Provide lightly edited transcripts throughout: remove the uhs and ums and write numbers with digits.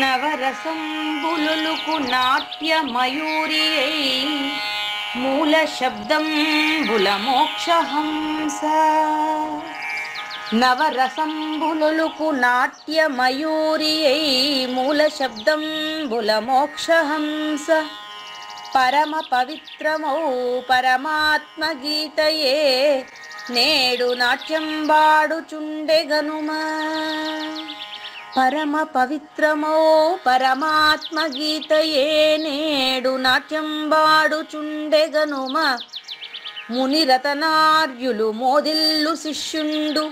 నవరసంబులుకు నాట్య మయూరియై మూల శబ్దంబుల మోక్షహంస. నవరసంబులుకు నాట్య మయూరియై మూల శబ్దంబుల మోక్షహంస. పరమ పవిత్రమౌ పరమాత్మ గీతయే నేడు నాట్యం వాడుచుండెగనుమా. పరమ పవిత్రమో పరమాత్మ గీతయే నేడు నాట్యం వాడుచుండెగనుమ. మునిరతనార్యులు మోదిల్లు శిష్యుండు,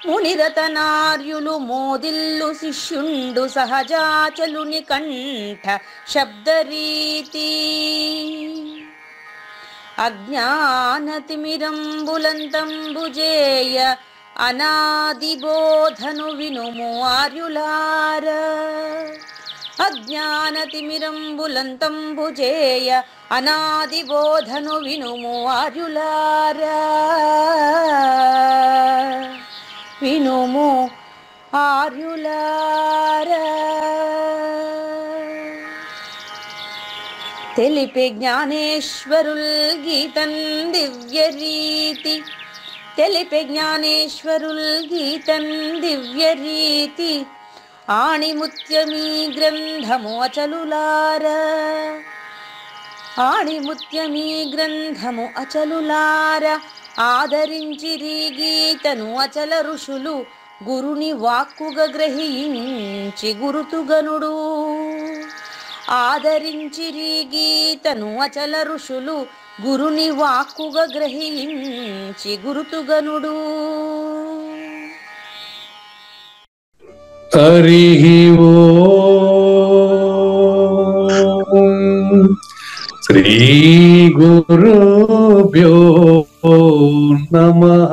మునిరతనార్యులు మోదిల్లు శిష్యుండు సహజాచలుని కంఠ శబ్దరీతి. అజ్ఞానతిమిరంబులంతంబుజేయ అనాది బోధను వినుము ఆర్యులార. అజ్ఞానతిమిరంబులంతంబుజేయ అనాది బోధను వినుము ఆర్యులార. వినుము ఆర్యులార. తెలిపే జ్ఞానేశ్వరుల్ గీతం దివ్య రీతి. తెలిపే జ్ఞానేశ్వరుల్ గీతం దివ్య రీతి. ఆణిముత్యమీ గ్రంథము అచలులార. ఆణిముత్యమీ గ్రంథము అచలులార. ఆదరించిరి గీతను అచల ఋషులు గురుని వాక్కుగా గ్రహించి గురుతుగనుడు. ఆదరించిరి గీతను అచల ఋషులు గురుని వాక్కుగా గ్రహించి గురుతుగనుడు. హరి ఓం శ్రీ గురుభ్యో నమః.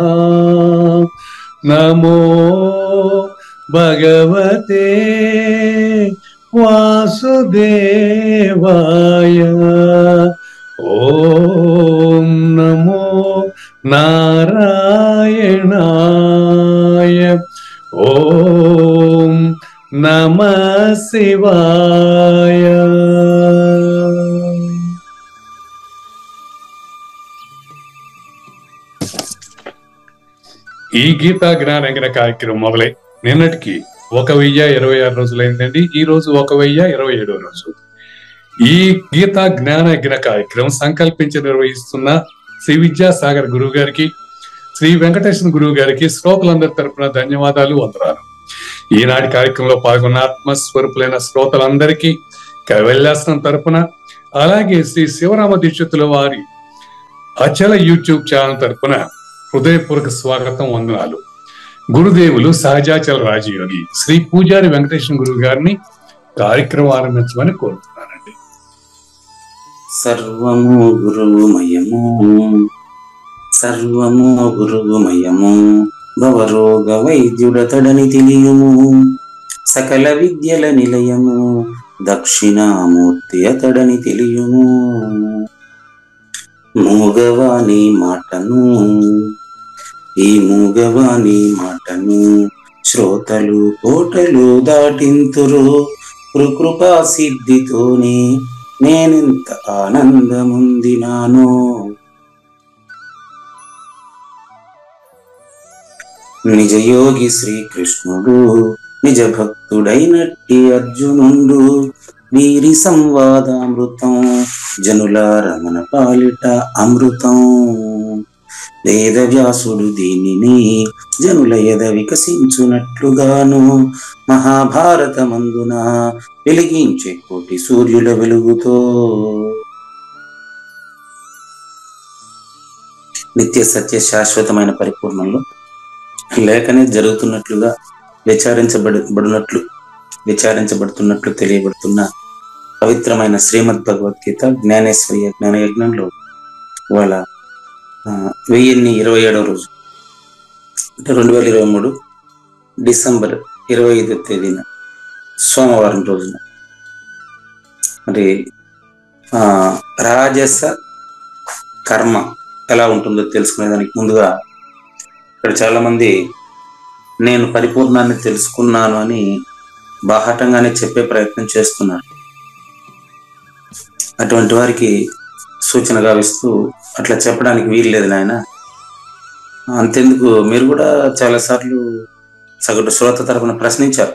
నమో భగవతే వాసుదేవాయ. ఓం నమో నారాయణాయ. ఓం నమః శివాయ. ఈ గీతా జ్ఞానంగిన కార్యక్రమం మొదలై నిన్నటికి 1026 రోజులైందండి. ఈ రోజు 1027వ రోజు. ఈ గీతా జ్ఞానగిన కార్యక్రమం సంకల్పించి నిర్వహిస్తున్న శ్రీ విద్యాసాగర్ గురువు గారికి, శ్రీ వెంకటేశ్వర గురువు గారికి శ్రోతలందరి తరపున ధన్యవాదాలు, వందనాలు. ఈనాటి కార్యక్రమంలో పాల్గొన్న ఆత్మస్వరూపులైన శ్రోతలందరికీ కైవల్యాసనం తరపున, అలాగే శ్రీ శివరామ దీక్షితుల వారి అచల యూట్యూబ్ ఛానల్ తరపున హృదయపూర్వక స్వాగతం, వందనాలు. గురుదేవులు సహజాచల రాజయోగి శ్రీ పూజారి వెంకటేశ్వర గురువు గారిని కార్యక్రమం ఆరంభించమని కోరుతున్నానండి. సర్వము గురువుమయము, సర్వము గురువుమయము. భవరోగ వైద్యుడతడని తెలియము, సకల విద్యల నిలయము. దక్షిణామూర్తి అతడని తెలియము. మూగవాని మాటను, ఈ మూగవాని మాటను శ్రోతలు కోటలు దాటింతురు. కృపా సిద్ధితోనే నేనెంత ఆనందముందినాను. నిజయోగి శ్రీకృష్ణుడు, నిజ భక్తుడైనట్టి అర్జునుండు. వీరి సంవాదామృతం జనుల రమణ పాలిట అమృతం. వేదవ్యాసుడు దీనిని జనుల ఎద వికసించునట్లుగాను మహాభారతమందున వెలిగించే కోటి సూర్యుల వెలుగుతో నిత్య సత్య శాశ్వతమైన పరిపూర్ణంలో లేఖనే జరుగుతున్నట్లుగా విచారించబడుతున్నట్లు తెలియబడుతున్న పవిత్రమైన శ్రీమద్ భగవద్గీత జ్ఞానేశ్వర్య జ్ఞాన యజ్ఞంలో వాళ్ళ 1027వ రోజు, అంటే 2023 డిసెంబర్ 25వ తేదీన సోమవారం రోజున మరి రాజస కర్మ ఎలా ఉంటుందో తెలుసుకునేదానికి ముందుగా ఇక్కడ చాలా మంది నేను పరిపూర్ణాన్ని తెలుసుకున్నాను అని బాహాటంగానే చెప్పే ప్రయత్నం చేస్తున్నారు. అటువంటి వారికి సూచనగా ఇస్తూ అట్లా చెప్పడానికి వీలు లేదు నాయన. అంతెందుకు, మీరు కూడా చాలా సార్లు సగటు శ్రోత తరపున ప్రశ్నించారు.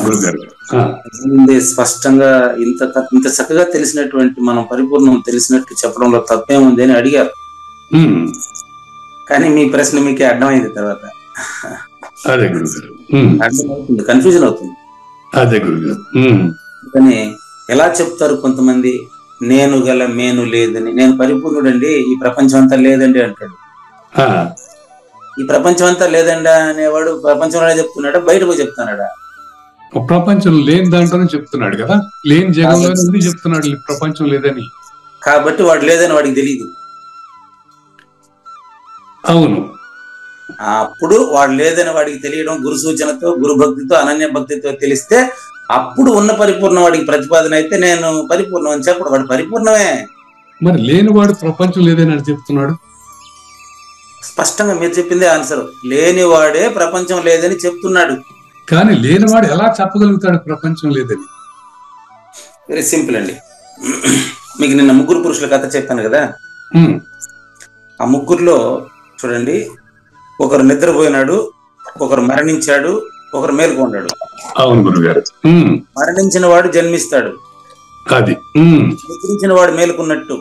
గురుగారు స్పష్టంగా ఇంత చక్కగా తెలిసినటువంటి మనం పరిపూర్ణం తెలిసినట్టు చెప్పడంలో తప్పేముంది అని అడిగారు. కానీ మీ ప్రశ్న మీకే అర్థమైంది తర్వాత. అదే గురుగారు, అర్థమవుతుంది, కన్ఫ్యూజన్ అవుతుంది. అదే గురుగారు. కానీ ఎలా చెప్తారు కొంతమంది, నేను గల మేను లేదని, నేను పరిపూర్ణుడండి, ఈ ప్రపంచం అంతా లేదండి అంటాడు. ఈ ప్రపంచం అంతా లేదండి అనేవాడు ప్రపంచంలోనే చెప్తున్నాడా, బయట పోయి చెప్తున్నాడా? ప్రపంచం లేని దాంట్లోనే చెప్తున్నాడు కదా, లేని జగంలో చెప్తున్నాడు ప్రపంచం లేదని. కాబట్టి వాడు లేదని వాడికి తెలియదు. అవును, అప్పుడు వాడు లేదని వాడికి తెలియడం గురు సూచనతో, గురు భక్తితో, అనన్య భక్తితో తెలిస్తే అప్పుడు ఉన్న పరిపూర్ణం వాడికి ప్రతిపాదన అయితే నేను పరిపూర్ణం అని చెప్పడు, వాడు పరిపూర్ణమే. మరి లేనివాడు ప్రపంచం లేదని అని చెప్తున్నాడు. స్పష్టంగా మీరు చెప్పిందే ఆన్సర్, లేనివాడే ప్రపంచం లేదని చెప్తున్నాడు. కానీ లేనివాడు ఎలా చెప్పగలుగుతాడు ప్రపంచం లేదని? వెరీ సింపుల్ అండి. మీకు నిన్న ముగ్గురు పురుషుల కథ చెప్పాను కదా, ఆ ముగ్గురులో చూడండి, ఒకరు నిద్రపోయినాడు, ఒకరు మరణించాడు, ఒకరు మేల్కొన్నాడు. అవును గురుగారు. మరణించిన వాడు జన్మిస్తాడు, అది నిద్రించిన వాడు మేలుకున్నట్టు.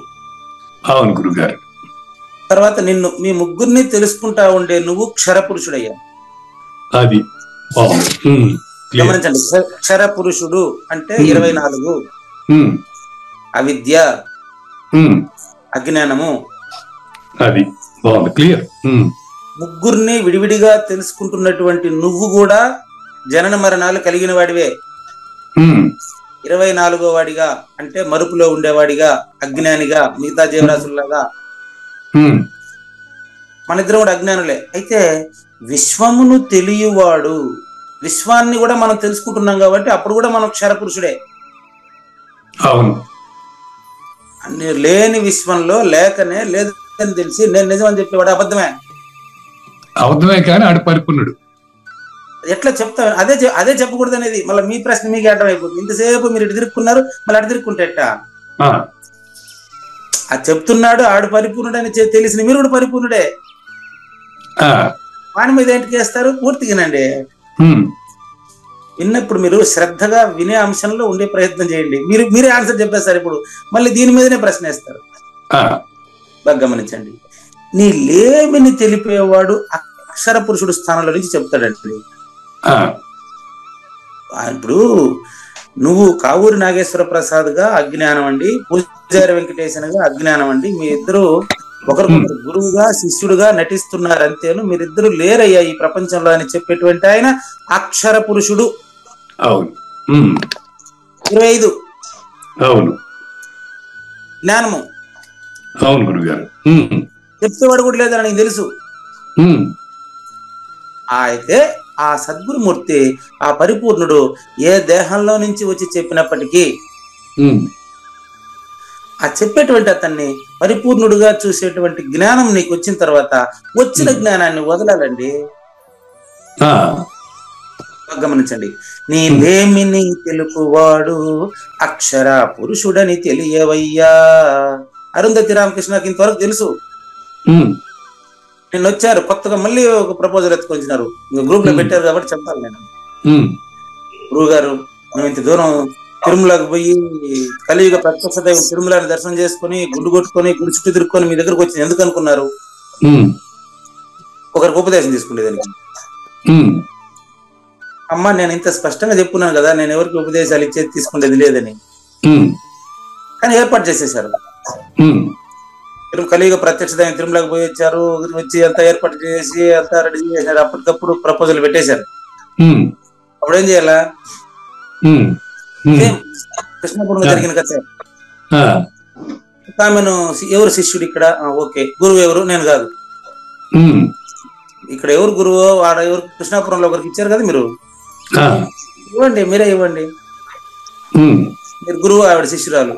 అవును గురుగారు. తర్వాత మీ ముగ్గురిని తెలుసుకుంటా ఉండే నువ్వు క్షర పురుషుడయ్యా. అది గమనించండి, క్షర పురుషుడు అంటే 24, అవిద్య, అజ్ఞానము, అది బాగుంది, క్లియర్. ముగ్గురిని విడివిడిగా తెలుసుకుంటున్నటువంటి నువ్వు కూడా జనన మరణాలు కలిగిన వాడివే. 24వ వాడిగా అంటే మరుపులో ఉండేవాడిగా, అజ్ఞానిగా, మిగతా జీవరాశుల్లాగా మన ఇద్దరం కూడా అజ్ఞానులే. అయితే విశ్వమును తెలియవాడు, విశ్వాన్ని కూడా మనం తెలుసుకుంటున్నాం కాబట్టి అప్పుడు కూడా మనం క్షరపురుషుడే. అవును, లేని విశ్వంలో లేకనే లేదని తెలిసి నేను నిజం అని చెప్పేవాడు అబద్ధమే కానీ ఆడు పరిపూర్ణుడు. ఎట్లా చెప్తా, అదే చెప్పకూడదు అనేది మళ్ళీ మీ ప్రశ్న మీకే అర్థమైపోతుంది. ఇంతసేపు మీరు ఇటు తిరుక్కున్నారు, మళ్ళీ అటు తిరుక్కుంటేట అది చెప్తున్నాడు ఆడు పరిపూర్ణుడు అని తెలిసిన మీరు కూడా పరిపూర్ణుడే. వాని మీద ఏంటి చేస్తారు? పూర్తిగానండి విన్నప్పుడు మీరు శ్రద్ధగా వినే అంశంలో ఉండే ప్రయత్నం చేయండి. మీరే ఆన్సర్ చెప్పేస్తారు, ఇప్పుడు మళ్ళీ దీని మీదనే ప్రశ్న వేస్తారు. బాగా గమనించండి, నీ లేమిని తెలిపేవాడు అక్షర పురుషుడు స్థానంలో నుంచి చెప్తాడండి. ఇప్పుడు నువ్వు కావూరి నాగేశ్వర ప్రసాద్ గా అజ్ఞానం అండి, పూజారి వెంకటేశన్ గా అజ్ఞానం అండి, మీ ఇద్దరు ఒకరికొకరు గురువుగా శిష్యుడుగా నటిస్తున్నారు అంతేను, మీరిద్దరు లేరయ్యా ఈ ప్రపంచంలో అని చెప్పేటువంటి ఆయన అక్షర పురుషుడు. 25 జ్ఞానము. అవును గురుగారు, చెప్పేవాడు కూడా లేదని నాకు తెలుసు. అయితే ఆ సద్గురుమూర్తి, ఆ పరిపూర్ణుడు ఏ దేహంలో నుంచి వచ్చి చెప్పినప్పటికీ ఆ చెప్పేటువంటి అతన్ని పరిపూర్ణుడుగా చూసేటువంటి జ్ఞానం నీకు వచ్చిన తర్వాత వచ్చిన జ్ఞానాన్ని వదలాలండి. గమనించండి, నీ లేమిని తెలుపువాడు అక్షర పురుషుడని తెలియవయ్యా. అరుంధతి రామకృష్ణకి ఇంతవరకు తెలుసు. నిన్న వచ్చారు కొత్తగా, మళ్ళీ ఒక ప్రపోజల్ ఎత్తుకొచ్చినారు, గ్రూప్ లో పెట్టారు కాబట్టి చెప్పాలి నేను. గురువు గారు, మేము ఇంత దూరం తిరుమలకు పోయి కలియుగ ప్రత్యక్ష దైవం తిరుమలని దర్శనం చేసుకుని గుండు కొట్టుకొని గుడి చుట్టూ తిరుక్కొని మీ దగ్గరకు వచ్చింది ఎందుకు అనుకున్నారు? ఒకరికి ఉపదేశం తీసుకునేదానికి. అమ్మా నేను ఇంత స్పష్టంగా చెప్పున్నాను కదా, నేను ఎవరికి ఉపదేశాలు ఇచ్చేది తీసుకునేది లేదని, కానీ ఏర్పాటు చేసేసారు. కలియుగ ప్రత్యక్ష దైవం తిరుమలకు పోయి వచ్చారు, వచ్చి అంతా ఏర్పాటు చేసి అంతా రెడీ చేశారు, అప్పటికప్పుడు ప్రపోజల్ పెట్టేశారు. అప్పుడు ఏం చేయాలా? కృష్ణాపురంలో జరిగిన కథ. ఆమెను ఎవరు శిష్యుడు ఇక్కడ? ఓకే, గురువు ఎవరు? నేను కాదు. ఇక్కడ ఎవరు గురువు? ఆడ ఎవరు? కృష్ణాపురంలో ఒకరికి ఇచ్చారు కదా మీరు, ఇవ్వండి, మీరే ఇవ్వండి. మీరు గురువు, ఆవిడ శిష్యురాలు,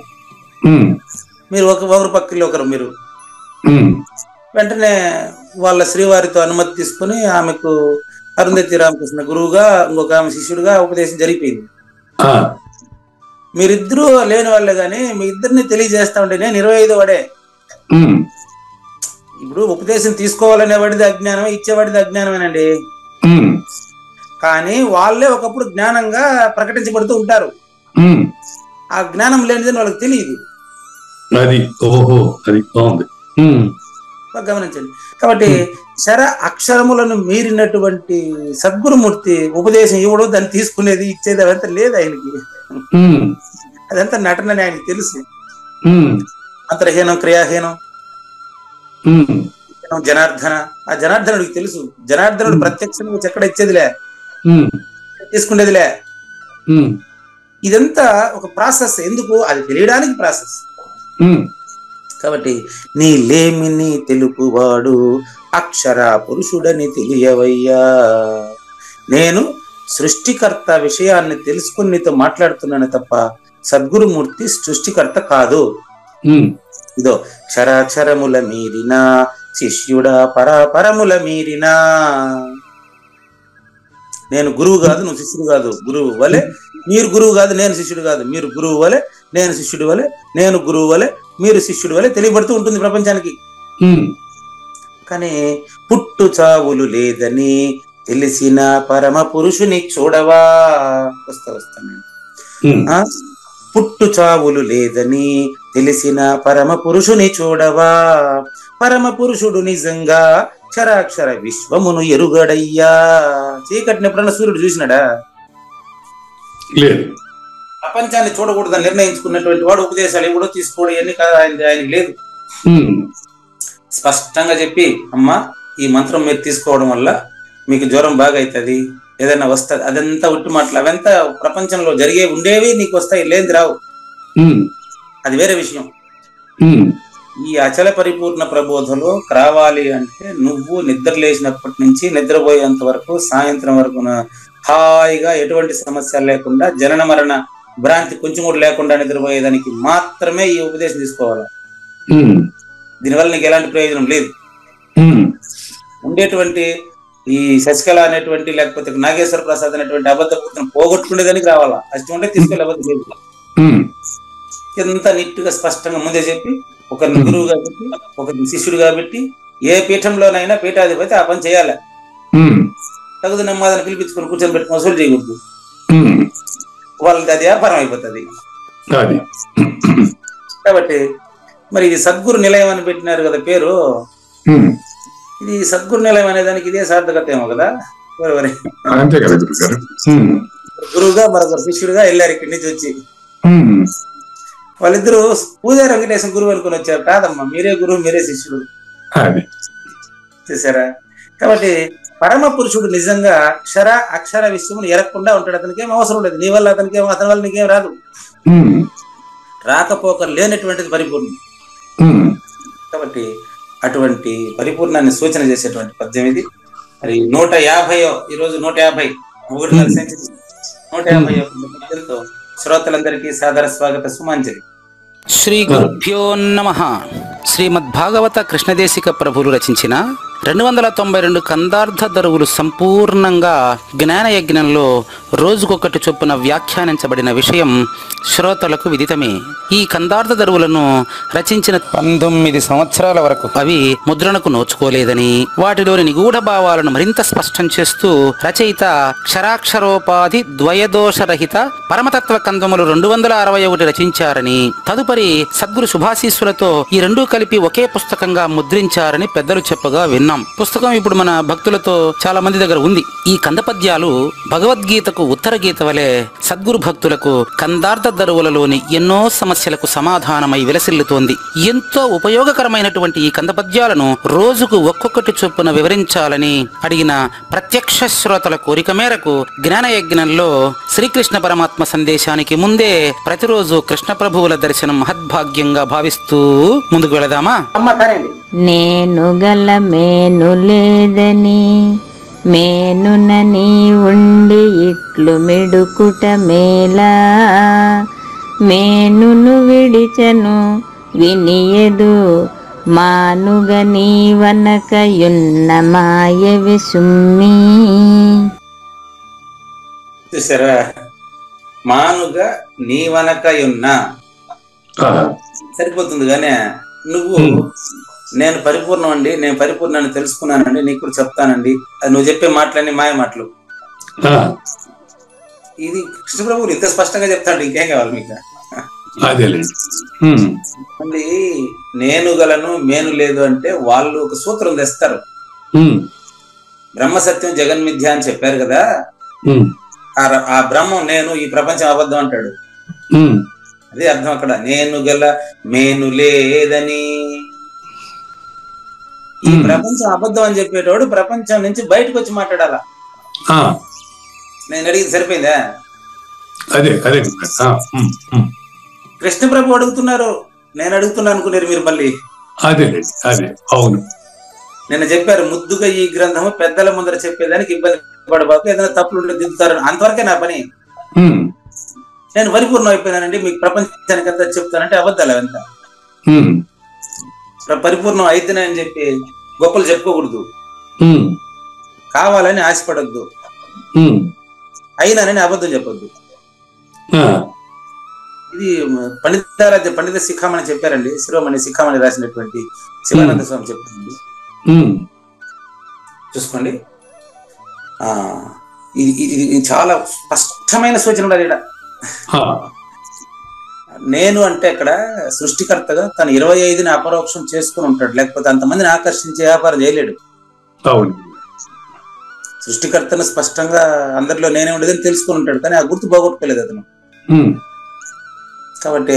మీరు ఒకరు పక్కకి ఒకరు. మీరు వెంటనే వాళ్ళ శ్రీవారితో అనుమతి తీసుకుని ఆమెకు అరుంధతి రామకృష్ణ గురువుగా, ఇంకొక ఆమె శిష్యుడిగా ఉపదేశం జరిగిపోయింది. మీరిద్దరూ లేని వాళ్ళే గాని మీ ఇద్దరిని తెలియజేస్తా ఉంటే నేను 25వ వాడే. ఇప్పుడు ఉపదేశం తీసుకోవాలనేవాడిది అజ్ఞానం, ఇచ్చేవాడిది అజ్ఞానమేనండి. కానీ వాళ్ళే ఒకప్పుడు జ్ఞానంగా ప్రకటించబడుతూ ఉంటారు. ఆ జ్ఞానం లేనిదని వాళ్ళకి తెలియదు. అది ఓహో అది బాగుంది. గమనించండి. కాబట్టి అక్షరములను మీరినటువంటి సద్గురుమూర్తి ఉపదేశం ఇవ్వడం, దాన్ని తీసుకునేది, ఇచ్చేది అదంతా లేదు ఆయనకి. అదంతా నటనని ఆయనకి తెలుసు. అంతర్హీనం, క్రియాహీనం, జనార్దన, ఆ జనార్దనుడికి తెలుసు. జనార్దనుడు ప్రత్యక్షంగా ఎక్కడ ఇచ్చేదిలే, తీసుకునేదిలే. ఇదంతా ఒక ప్రాసెస్. ఎందుకు? అది తెలియడానికి ప్రాసెస్. కాబట్టి నీ లేమిని తెలుపువాడు అక్షర పురుషుడని తెలియవయ్యా. నేను సృష్టికర్త విషయాన్ని తెలుసుకుని నీతో మాట్లాడుతున్నాను తప్ప సద్గురుమూర్తి సృష్టికర్త కాదు. ఇదో క్షరాక్షరముల మీరిన శిష్యుడా పరాపరముల మీరిన. నేను గురువు కాదు, నువ్వు శిష్యుడు కాదు. గురువు వలె మీరు గురువు కాదు, నేను శిష్యుడు కాదు. మీరు గురువు వలె, నేను శిష్యుడు వలె, నేను గురువు వలె, మీరు శిష్యుడు వలె తెలియబడుతూ ఉంటుంది ప్రపంచానికి. కానీ పుట్టు చావులు లేదని తెలిసిన పరమ పురుషుని చూడవా. వస్తాను. పుట్టు చావులు లేదని తెలిసిన పరమ పురుషుని చూడవా. పరమ పురుషుడు నిజంగా అక్షరాక్షర విశ్వమును ఎరుగడయ్యా. చీకటిని ఎప్పుడన్నా సూర్యుడు చూసినాడా? లేదు. ప్రపంచాన్ని చూడకూడదని నిర్ణయించుకున్నటువంటి వాడు ఉపదేశాలు ఎవడో తీసుకోవడం ఎన్ని కాదు, ఆయనకి లేదు. స్పష్టంగా చెప్పి, అమ్మా ఈ మంత్రం మీరు తీసుకోవడం వల్ల మీకు జ్వరం బాగా అవుతుంది, ఏదైనా వస్తుంది, అదంతా ఉట్టి మాటలు. అవంతా ప్రపంచంలో జరిగే ఉండేవి నీకు వస్తాయి, లేని రావు. అది వేరే విషయం. ఈ అచల పరిపూర్ణ ప్రబోధలో రావాలి అంటే నువ్వు నిద్ర లేచినప్పటి నుంచి నిద్రపోయేంత వరకు, సాయంత్రం వరకు హాయిగా ఎటువంటి సమస్యలు లేకుండా, జనన మరణ భ్రాంతి కొంచెం కూడా లేకుండా నిద్రపోయేదానికి మాత్రమే ఈ ఉపదేశం తీసుకోవాలి. దీనివల్ల నీకు ఎలాంటి ప్రయోజనం లేదు. ఉండేటువంటి ఈ శశికళ అనేటువంటి, లేకపోతే నాగేశ్వర ప్రసాద్ అనేటువంటి అబద్ధ పుత్రం పోగొట్టుకునేదానికి రావాలా. అది ఉంటే తీసుకెళ్ళి అబద్ధం లేదు. ఎంత నీట్ గా స్పష్టంగా ముందే చెప్పి, ఒకరిని గురువుగా పెట్టి, ఒకరిని శిష్యుడిగా పెట్టి, ఏ పీఠంలోనైనా పీఠాధిపతి ఆ పని చేయాలి. తగుదు నమ్మాదని పిలిపించుకుని కూర్చొని పెట్టుకుని వసూలు చేయకూడదు. వాళ్ళకి అది వ్యాపారం అయిపోతుంది. కాబట్టి మరి ఇది సద్గురు నిలయం అని పెట్టినారు కదా పేరు. ఇది సద్గురు నిలయం అనే దానికి ఇదే సార్థకత ఏమో కదా. గురువుగా మరొకరు శిష్యుడిగా వెళ్ళారు ఇక్కడి నుంచి వచ్చి. వాళ్ళిద్దరూ పూజారి వెంకటేశ్వర గురువు అనుకుని వచ్చారు. కాదమ్మా, మీరే గురువు, మీరే శిష్యుడు. చూసారా? కాబట్టి పరమ పురుషుడు నిజంగా అక్షర విశ్వమును ఎరగకుండా ఉంటాడు. అతనికి ఏం అవసరం లేదు. నీ వల్ల అతనికి ఏమో, అతని వల్ల నీకేం రాదు. రాకపోక లేనటువంటిది పరిపూర్ణం. కాబట్టి అటువంటి పరిపూర్ణాన్ని సూచన చేసేటువంటి పద్యం ఇది. మరి 150 ఈరోజు 150 1.5 సెంచరీ 150 పద్యంతో శ్రోతలందరికీ సాదర స్వాగత సుమాంజలి. శ్రీ గురుభ్యో నమః. శ్రీమద్భాగవత కృష్ణదేశిక ప్రభువులు రచించిన 292 కందార్థ దరువులు సంపూర్ణంగా జ్ఞానయజ్ఞంలో రోజుకొకటి చొప్పున వ్యాఖ్యానించబడిన విషయం శ్రోతలకు విదితమే. ఈ కందార్థ దరువులను రచించిన 19 సంవత్సరాల వరకు అవి ముద్రణకు నోచుకోలేదని, వాటిలోని నిగూఢ భావాలను మరింత స్పష్టం చేస్తూ రచయిత క్షరాక్షరోపాధి ద్వయదోషరహిత పరమతత్వ కందములు 261 రచించారని, తదుపరి సద్గురు శుభాశీస్సులతో ఈ రెండూ కలిపి ఒకే పుస్తకంగా ముద్రించారని పెద్దలు చెప్పగా విన్నాం. పుస్తకం ఇప్పుడు మన భక్తులతో చాలా మంది దగ్గర ఉంది. ఈ కందపద్యాలు భగవద్గీతకు ఉత్తర గీత వలె సద్గురు భక్తులకు కందార్థ దరువులలోని ఎన్నో సమస్యలకు సమాధానమై విలసిల్లుతోంది. ఎంతో ఉపయోగకరమైనటువంటి ఈ కందపద్యాలను రోజుకు ఒక్కొక్కటి చొప్పున వివరించాలని అడిగిన ప్రత్యక్ష శ్రోతల కోరిక మేరకు జ్ఞానయజ్ఞంలో శ్రీకృష్ణ పరమాత్మ సందేశానికి ముందే ప్రతిరోజు కృష్ణ ప్రభువుల దర్శనం మహద్భాగ్యంగా భావిస్తూ ముందుకు వెళదామా? నేను గల మేను లేదని మేనునని ఉండి ఇట్లు మిడుకుట మేలా, మేనును విడిచెను వినియదు మానుగ నీవనకయున్న మాయవి సుమ్మి. చూసారా, మానుగ నీవనకయున్న సరిపోతుంది. కానీ నువ్వు నేను పరిపూర్ణం అండి, నేను పరిపూర్ణాన్ని తెలుసుకున్నానండి, నీకు కూడా చెప్తానండి, అది నువ్వు చెప్పే మాటలన్నీ మాయ మాటలు. ఇది కృష్ణప్రభువులు ఇంత స్పష్టంగా చెప్తాడు, ఇంకేం కావాలి మీకు? మళ్ళీ నేను గలను మేను లేదు అంటే వాళ్ళు ఒక సూత్రం తెస్తారు. బ్రహ్మసత్యం జగన్మిథ్య అని చెప్పారు కదా, ఆ బ్రహ్మం నేను, ఈ ప్రపంచం అబద్ధం అంటాడు. అదే అర్థం అక్కడ, నేను గల మేను లేదని. ఈ ప్రపంచం అబద్ధం అని చెప్పేటోడు ప్రపంచం నుంచి బయటకు వచ్చి మాట్లాడాలా. నేను అడిగింది సరిపోయిందా? కృష్ణ ప్రభు అడుగుతున్నారు, నేను అడుగుతున్నా అనుకున్నారు మీరు మళ్ళీ. అవును, నిన్న చెప్పారు ముద్దుగా ఈ గ్రంథము పెద్దల ముందర చెప్పేదానికి ఇబ్బంది పడబాకు, ఏదైనా తప్పులు దిద్దుతారు, అంతవరకే నా పని. నేను పరిపూర్ణం అయిపోయినానండి, మీకు ప్రపంచానికి అంతా చెప్తానంటే అబద్ధాలు అవంతా. పరిపూర్ణం అయితేనే అని చెప్పి గొప్పలు చెప్పుకోకూడదు, కావాలని ఆశపడద్దు, అయినానని అబద్ధం చెప్పొద్దు. ఇది పండిత శిఖామణి చెప్పారండి, శిరోమణి శిఖామణి రాసినటువంటి శివానంద స్వామి చెప్పారండి. చూసుకోండి, ఇది చాలా స్పష్టమైన సూచన ఉండాలి ఇక్కడ. నేను అంటే అక్కడ సృష్టికర్తగా తను 25ని అపరోక్షం చేసుకుని ఉంటాడు, లేకపోతే అంతమందిని ఆకర్షించే వ్యాపారం చేయలేడు. సృష్టికర్తను స్పష్టంగా అందరిలో నేనే ఉండేదని తెలుసుకుని ఉంటాడు, కానీ ఆ గుర్తు పోగొట్టుకోలేదు అతను. కాబట్టి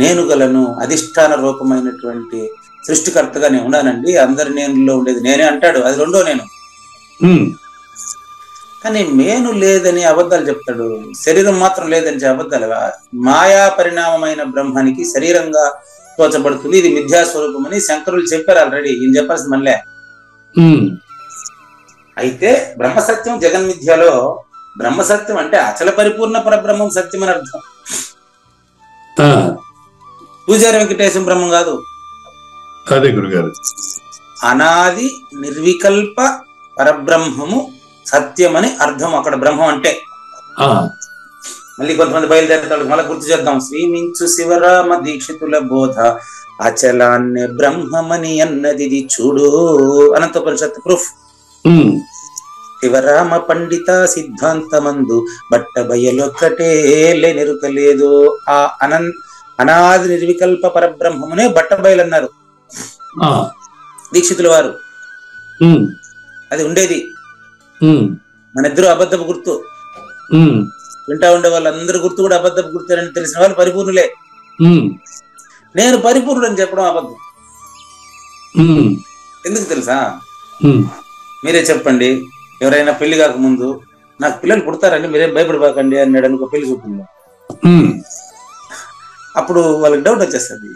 నేను గలను అధిష్టాన రూపమైనటువంటి సృష్టికర్తగా నేను ఉన్నానండి, అందరి నేనులో ఉండేది నేనే అంటాడు, అది రెండో నేను. కానీ మేను లేదని అబద్ధాలు చెప్తాడు, శరీరం మాత్రం లేదని అబద్ధాలు. మాయా పరిణామమైన బ్రహ్మానికి శరీరంగా తోచబడుతుంది, ఇది మిథ్యాస్వరూపం అని శంకరులు చెప్పారు ఆల్రెడీ, ఈయన చెప్పాల్సింది మళ్ళీ. అయితే బ్రహ్మసత్యం జగన్మిథ్యలో బ్రహ్మసత్యం అంటే అచల పరిపూర్ణ పరబ్రహ్మం సత్యం అని అర్థం. పూజారి వెంకటేశం బ్రహ్మం కాదు, అదే గురుగారు. అనాది నిర్వికల్ప పరబ్రహ్మము సత్యమని అర్థం అక్కడ బ్రహ్మం అంటే. మళ్ళీ కొంతమంది బయలుదేరుతాడు, మళ్ళీ గుర్తు చేద్దాం. శ్రీమించు శివరామ దీక్షితుల బోధ అచలాన్య బ్రహ్మమని అన్నది చూడు, అనంతోపనిషత్తు ప్రూఫ్. శివరామ పండిత సిద్ధాంతమందు బట్ట బయలొక్కటే లేనెరుకలేదు. ఆ అనాది నిర్వికల్ప పరబ్రహ్మమునే బట్ట బయలన్నారు దీక్షితుల వారు. అది ఉండేది. మన ఇద్దరు అబద్ధపు గుర్తు, వింటా ఉండే వాళ్ళందరూ గుర్తు కూడా అబద్ధపు గుర్తు తెలిసిన వాళ్ళు పరిపూర్ణులే. నేను పరిపూర్ణుడు అని చెప్పడం అబద్ధం. ఎందుకు తెలుసా? మీరే చెప్పండి, ఎవరైనా పెళ్లి కాకముందు నాకు పిల్లలు పుడతారండి మీరేం భయపడిపోకండి అన్నాడు అనుకో పెళ్లి చూపుల్లో, అప్పుడు వాళ్ళకి డౌట్ వచ్చేస్తుంది.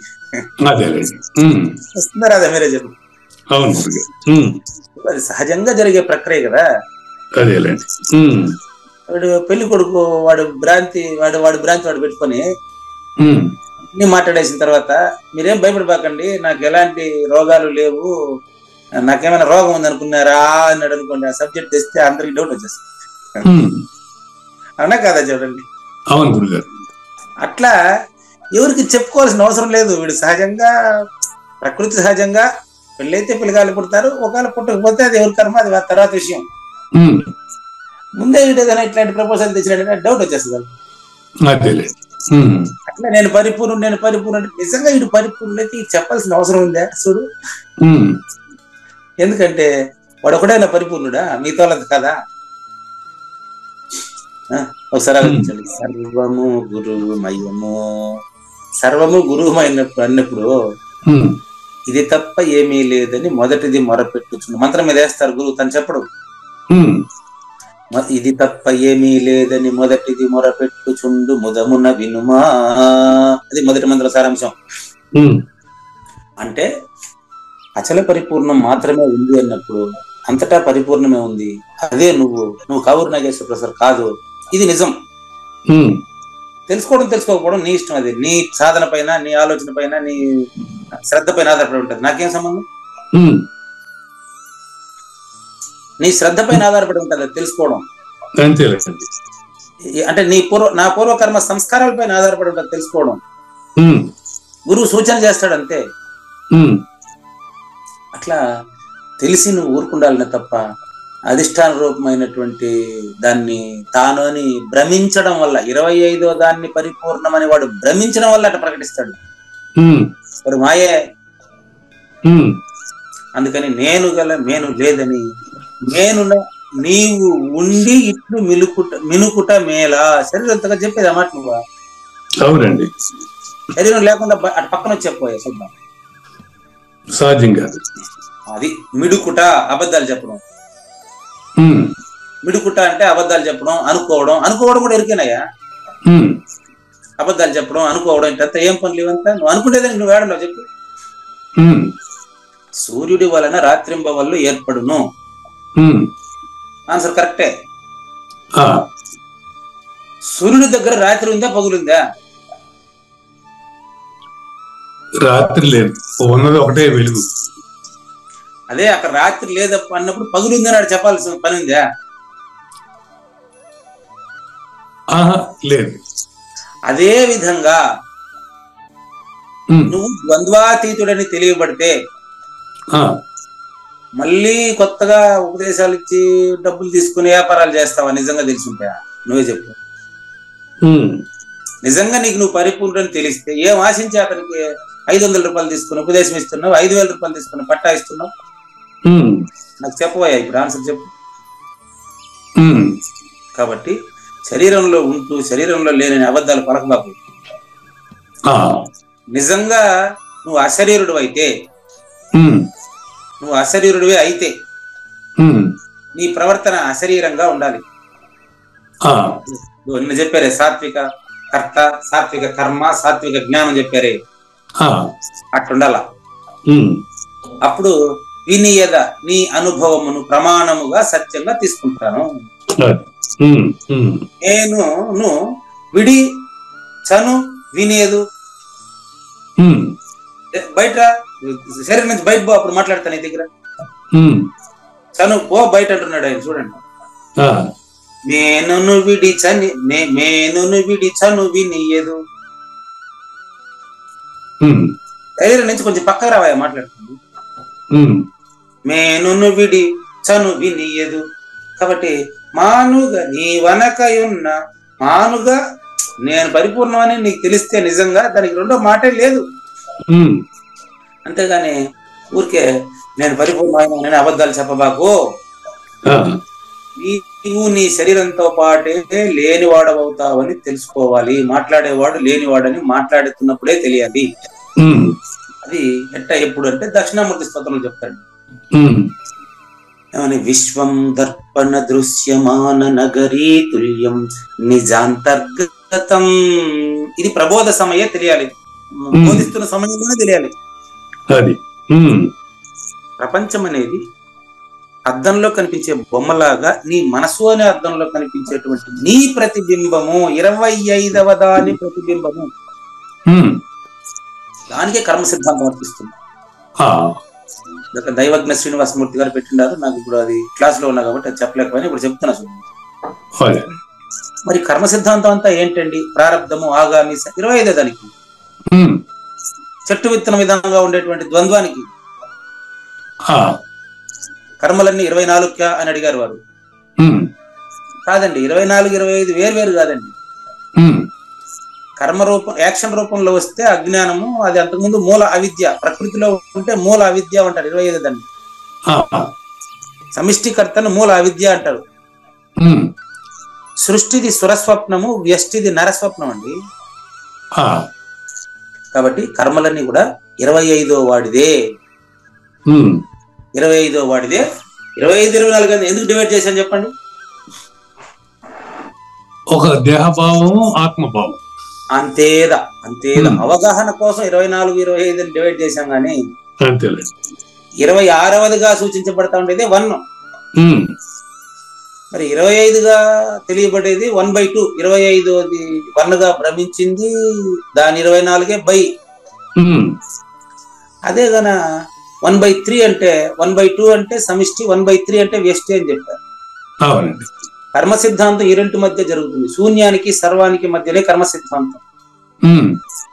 వస్తున్నారా? అదే మీరే చెప్పండి. అది సహజంగా జరిగే ప్రక్రియ కదా. వాడు పెళ్లి కొడుకు వాడు భ్రాంతి వాడు పెట్టుకొని అన్ని మాట్లాడేసిన తర్వాత మీరేం భయపడిపోకండి, నాకు ఎలాంటి రోగాలు లేవు, నాకేమైనా రోగం ఉంది అనుకున్నారా అన్నాడు అనుకోండి, ఆ సబ్జెక్ట్ తెస్తే అందరికి డౌట్ వచ్చేస్తుంది. అవునా కాదా? చూడండి. అవును గురుగారు. అట్లా ఎవరికి చెప్పుకోవాల్సిన అవసరం లేదు. వీడు సహజంగా ప్రకృతి సహజంగా పెళ్ళైతే పిల్లగాలు పుడతారు, ఒకవేళ పుట్టకపోతే అది ఎవరి కర్మ, అది తర్వాత విషయం. ముందే ఏదైనా ఇట్లాంటి ప్రపోజల్ తెచ్చినట్టు డౌట్ వచ్చేస్తుంది. అట్లా నేను పరిపూర్ణుడు నిజంగా వీడు పరిపూర్ణులైతే చెప్పాల్సిన అవసరం ఉందా? చూడు, ఎందుకంటే వాడు ఒకడైనా పరిపూర్ణుడా? మిగతా వాళ్ళది కదా. ఒకసారి ఆలోచించండి. సర్వము గురువుమయము, సర్వము గురువుమైనప్పుడు అన్నప్పుడు ఇది తప్ప ఏమీ లేదని మొదటిది మొరపెట్టుచుండు. మంత్రం మీద వేస్తారు గురువు, తను చెప్పడు. ఇది తప్ప ఏమీ లేదని మొదటిది మొరపెట్టుచుండు ముదమున వినుమా, అది మొదటి మంత్ర సారాంశం. అంటే అచల పరిపూర్ణం మాత్రమే ఉంది అన్నప్పుడు అంతటా పరిపూర్ణమే ఉంది. అదే నువ్వు కావూరు నాగేశ్వర ప్రసాద్ కాదు, ఇది నిజం. తెలుసుకోకపోవడం నీ ఇష్టం. అది నీ సాధన పైన, నీ ఆలోచన పైన, నీ శ్రద్ధ పైన ఆధారపడి ఉంటుంది. నాకేం సంబంధం? నీ శ్రద్ధ పైన ఆధారపడి ఉంటుంది తెలుసుకోవడం. అంటే నా పూర్వకర్మ సంస్కారాల పైన ఆధారపడి ఉంటుంది తెలుసుకోవడం. గురువు సూచన చేస్తాడు అంతే. అట్లా తెలిసి నువ్వు ఊరుకుండాలనే తప్ప అధిష్టాన రూపమైనటువంటి దాన్ని తాను అని భ్రమించడం వల్ల 25వ దాన్ని పరిపూర్ణమని వాడు భ్రమించడం వల్ల అట్లా ప్రకటిస్తాడు. వాడు మాయే. అందుకని నేను లేదని నీవు ఉండి ఇట్లు మినుకుట మేలా. శరీరంతగా చెప్పేది అన్నమాట. నువ్వు అవునండి, శరీరం లేకుండా అటు పక్కన చెప్పబోయే చూద్దాం. సహజంగా అది మిడుకుట, అబద్ధాలు చెప్పడం. మిడుకుట అంటే అబద్ధాలు చెప్పడం, అనుకోవడం కూడా ఎరికేనయ్యా. అబద్ధాలు చెప్పడం, అనుకోవడం ఇంటంతా ఏం పనులు ఇవంతా? నువ్వు అనుకునేదానికి నువ్వు వేడంలో చెప్పు. సూర్యుడి వలన రాత్రింబవళ్ళు ఏర్పడును. ఆన్సర్ కరెక్టే. సూర్యుడి దగ్గర రాత్రి ఉందా, పగులుందా? రాత్రి లేదు, ఉన్నది ఒకటే వెలుగు. అదే అక్కడ రాత్రి లేదా అన్నప్పుడు పగులుంది అని చెప్పాల్సిన పని ఉందా? లేదు. అదే విధంగా నువ్వు ద్వంద్వాతీతుడని తెలియబడితే మళ్ళీ కొత్తగా ఉపదేశాలు ఇచ్చి డబ్బులు తీసుకుని వ్యాపారాలు చేస్తావా? నిజంగా తెలిసి ఉంటాయా? నువ్వే చెప్పు. నిజంగా నీకు నువ్వు పరిపూర్ణని తెలిస్తే ఏం ఆశించి అతనికి 500 రూపాయలు తీసుకుని ఉపదేశం ఇస్తున్నావు, 5000 రూపాయలు తీసుకుని పట్టా ఇస్తున్నావు? నాకు చెప్పబోయా ఇప్పుడు ఆన్సర్ చెప్పు. కాబట్టి శరీరంలో ఉంటూ శరీరంలో లేని అబద్ధాలు పలకబాకు. నిజంగా నువ్వు అశరీరుడివే అయితే నీ ప్రవర్తన అశరీరంగా ఉండాలి. నిన్న చెప్పారే సాత్విక కర్త, సాత్విక కర్మ, సాత్విక జ్ఞానం చెప్పారే, అట్టుండాల. అప్పుడు వినియద నీ అనుభవమును ప్రమాణముగా సత్యంగా తీసుకుంటాను. నేను విడి చను వినేదు బయట శరీరం నుంచి బయట పో, అప్పుడు మాట్లాడతాను నీ దగ్గర. చను పో బయట అంటున్నాడు ఆయన. చూడండి, మేనును విడి చను వినియదు. శరీరం నుంచి కొంచెం పక్కకు రావా మాట్లాడుతుంది. మేనును విడి చను వినియదు. కాబట్టి మానుగా నీ వనకయున్న మానుగా నేను పరిపూర్ణమని నీకు తెలిస్తే నిజంగా దానికి రెండో మాటే లేదు. అంతేగాని ఊరికే నేను పరిపూర్ణమైన నేను అబద్ధాలు చెప్పబాకు. నీవు నీ శరీరంతో పాటే లేనివాడవుతావని తెలుసుకోవాలి. మాట్లాడేవాడు లేనివాడని మాట్లాడుతున్నప్పుడే తెలియాలి. అది ఎప్పుడు అంటే దక్షిణామూర్తి స్తోత్రంలో చెప్తాడు. ఏమని? విశ్వం దర్పణ దృశ్యమాన నగరీ తుల్యం నిజాంతర్గతం. ఇది ప్రబోధ సమయే తెలియాలి, బోధిస్తున్న సమయంలోనే తెలియాలి. ప్రపంచం అనేది అద్దంలో కనిపించే బొమ్మలాగా నీ మనసు అనే అద్దంలో కనిపించేటువంటి నీ ప్రతిబింబము 25వ దాని ప్రతిబింబము. దానికే కర్మ సిద్ధాంతం వర్తిస్తుంది. దైవజ్ఞ శ్రీనివాసమూర్తి గారు పెట్టిండారు. నాకు ఇప్పుడు అది క్లాస్ లో ఉన్నా కాబట్టి అది చెప్పలేకపోయినా ఇప్పుడు చెప్తున్నా. చూడండి, మరి కర్మ సిద్ధాంతం అంతా ఏంటండి? ప్రారంధము, ఆగామి, 25వ దానికి చెట్టు విత్తన విధంగా ఉండేటువంటి ద్వంద్వానికి కర్మలన్నీ 24 అని అడిగారు వారు. కాదండి, 24, 25 వేరు కాదండి. కర్మ రూపం యాక్షన్ రూపంలో వస్తే అజ్ఞానము, అది అంతకుముందు మూల అవిద్య. ప్రకృతిలో ఉంటే మూల అవిద్య అంటారు 25 దాన్ని. సమిష్టికర్తను మూల అవిద్య అంటారు. సృష్టిది సురస్వప్నము, వ్యష్టిది నరస్వప్నం అండి. కాబట్టి కర్మలన్నీ కూడా 25వ వాడిదే. 25వ వాడిదే. 25, 24 ఎందుకు డివైడ్ చేశాను చెప్పండి? ఒక దేహభావం, ఆత్మభావం. అంతేదా అవగాహన కోసం 24, 25 డివైడ్ చేశాం కానీ 26వదిగా సూచించబడతా ఉండేది 1. మరి 25గా తెలియబడేది 1/2, 25ది 1గా భ్రమించింది, దాని 24 బై. అదే గన 1/3 అంటే 1/2 అంటే సమిష్టి, 1/3 అంటే వ్యష్టి అని చెప్పారు. అవునండి. కర్మ సిద్ధాంతం ఈ రెండు మధ్య జరుగుతుంది. శూన్యానికి సర్వానికి మధ్యనే కర్మ సిద్ధాంతం.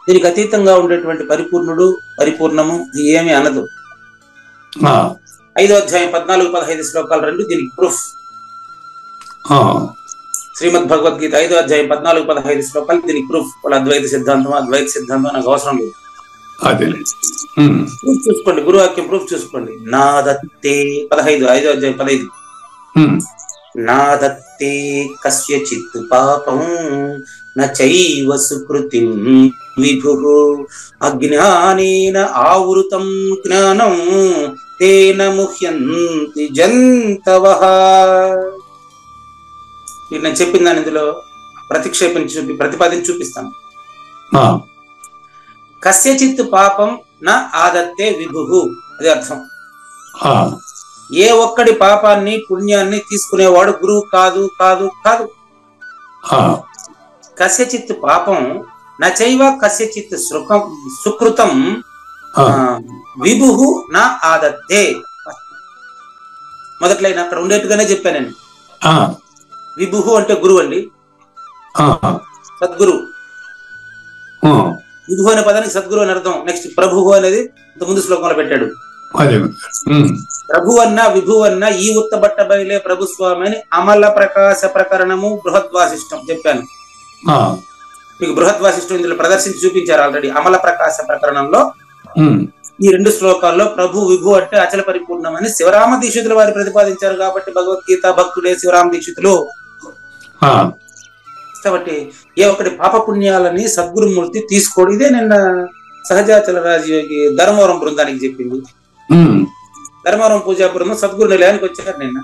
దీనికి అతీతంగా ఉండేటువంటి పరిపూర్ణుడు, పరిపూర్ణము ఏమి అనదు. 5వ అధ్యాయం 14-15 శ్లోకాలు రెండు దీనికి ప్రూఫ్. శ్రీమద్ భగవద్గీత 5వ అధ్యాయం 14-15 శ్లోకాలు దీనికి ప్రూఫ్. వాళ్ళ అద్వైత సిద్ధాంతం, అద్వైత సిద్ధాంతం నాకు అవసరం లేదు. ప్రూఫ్ చూసుకోండి, గురువాక్యం ప్రూఫ్ చూసుకోండి. నాదత్తే 15, 5వ అధ్యాయం 15. నాదత్తే కస్యచిత్ పాపం నచైవ సుకృతిం విభుః అజ్ఞానేన ఆవృతం జ్ఞానం తేన ముహ్యంతి జంతవః. నేను చెప్పిన దాని ఇందులో ప్రతిపాదించి చూపిస్తాను. కస్యచిత్ పాపం నా ఆదత్తే విభుః, అది అర్థం. ఏ ఒక్కడి పాపాన్ని పుణ్యాన్ని తీసుకునేవాడు గురువు కాదు కాదు కాదు. కస్యచిత్ పాపం నచైవ కస్యచిత్ సుకృతం విభుః నా ఆదత్తే. మొదట్లో అక్కడ ఉండేట్టుగానే చెప్పాను నేను. విభుః అంటే గురువు అండి, సద్గురు. విభుః అనే పదానికి సద్గురు అని అర్థం. నెక్స్ట్ ప్రభువు అనేది ముందు శ్లోకంలో పెట్టాడు. ప్రభు అన్న విభు అన్న ఈ ఉత్తబట్ట బయలే ప్రభుస్వామి అని అమల ప్రకాశ ప్రకరణము బృహద్వాసిష్టం చెప్పాను మీకు. బృహద్వాసిష్టం ఇందులో ప్రదర్శించి చూపించారు ఆల్రెడీ. అమల ప్రకాశ ప్రకరణంలో ఈ రెండు శ్లోకాల్లో ప్రభు విభు అంటే అచల పరిపూర్ణం అని శివరామ దీక్షితులు వారు ప్రతిపాదించారు. కాబట్టి భగవద్గీత భక్తుడే శివరామ దీక్షితులు. కాబట్టి ఏ ఒకటి పాప పుణ్యాలని సద్గురుమూర్తి తీసుకోడు. ఇదే నిన్న సహజాచల రాజయోగి ధర్మవరం బృందానికి చెప్పింది. ధర్మవరం పూజా బృందం సద్గురు నిలయానికి వచ్చారు నిన్న.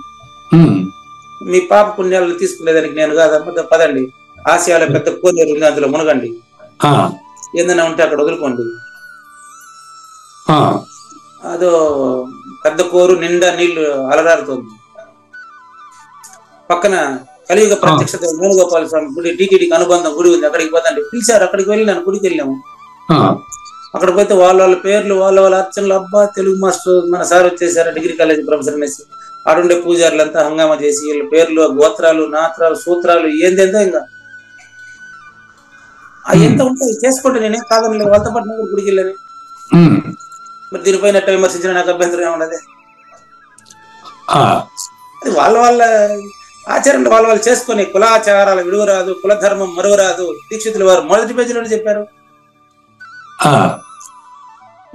మీ పాప పుణ్యాలను తీసుకునేదానికి నేను కాదమ్మా, పదండి ఆసియాలో పెద్ద కోనేరు ఉంది, అందులో మునగండి, ఏదైనా ఉంటే అక్కడ వదులుకోండి. అదో పెద్ద కోరు నిండా నీళ్లు అలరారుతోంది. పక్కన కలియుగ ప్రత్యక్షత వేణుగోపాల స్వామి గుడి, టీటీడీకి అనుబంధం గుడి ఉంది, అక్కడికి పోతండి పిలిచారు. అక్కడికి వెళ్ళి నన్ను గుడికి వెళ్ళాము. అక్కడ పోతే వాళ్ళ పేర్లు, వాళ్ళ అర్చనలు, అబ్బా తెలుగు మాస్టర్ మన సార్ వచ్చేసారు, డిగ్రీ కాలేజ్ ప్రొఫెసర్ అనేసి ఆడుండే పూజారులంతా హంగామా చేసి వీళ్ళ పేర్లు, గోత్రాలు, నాత్రాలు, సూత్రాలు ఏందేందో ఇంకా ఎంత ఉంటాయి చేసుకోండి. నేనేం కాదని లేదు, వాళ్ళతో పాటు నేను గుడికి వెళ్ళాను. మరి దీనిపైన విమర్శించిన నాకు అభ్యంతరం ఏమున్నది. అది వాళ్ళ ఆచరణలు వాళ్ళు చేసుకొని కులాచారాలు విడువరాదు, కులధర్మం మరువరాదు. దీక్షితులు వారు మొదటి పేజీలోనే చెప్పారు.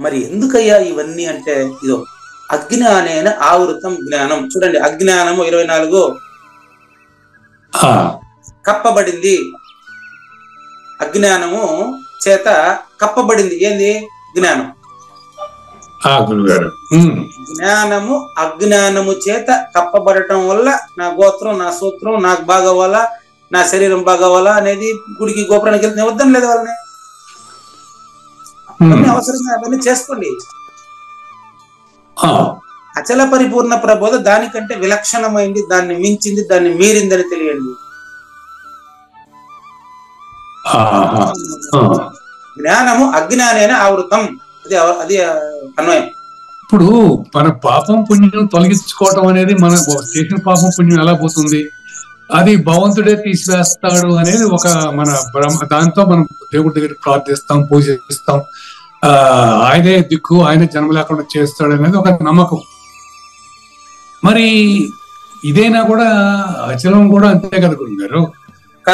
మరి ఎందుకయ్యా ఇవన్నీ అంటే ఇదో అజ్ఞానేన ఆవృతం జ్ఞానం. చూడండి, అజ్ఞానము 24 కప్పబడింది. అజ్ఞానము చేత కప్పబడింది. ఏంది జ్ఞానం? జ్ఞానము అజ్ఞానము చేత కప్పబడటం వల్ల నా గోత్రం, నా సూత్రం నాకు బాగవ్వాలా, నా శరీరం బాగవ్వాలా అనేది గుడికి గోపురానికి వెళ్తే వద్దాం లేదు వాళ్ళని. అవసరంగా అవన్నీ చేసుకోండి. అచల పరిపూర్ణ ప్రబోధ దానికంటే విలక్షణమైంది, దాన్ని మించింది, దాన్ని మీరిందని తెలియండి. జ్ఞానము అజ్ఞానేన ఆవృతం. అది అన్వయం. ఇప్పుడు మన పాపం పుణ్యం తొలగించుకోవటం అనేది మన చేసిన పాపం పుణ్యం ఎలా పోతుంది, అది భగవంతుడే తీసివేస్తాడు అనేది ఒక మన దాంతో మనం దేవుడి దగ్గర ప్రార్థిస్తాం, పూజిస్తాం, ఆయనే దిక్కు, ఆయనే జన్మ లేకుండా చేస్తాడు అనేది ఒక నమ్మకం. మరి ఇదైనా కూడా అచలం కూడా అంతే కదా గురుగారు.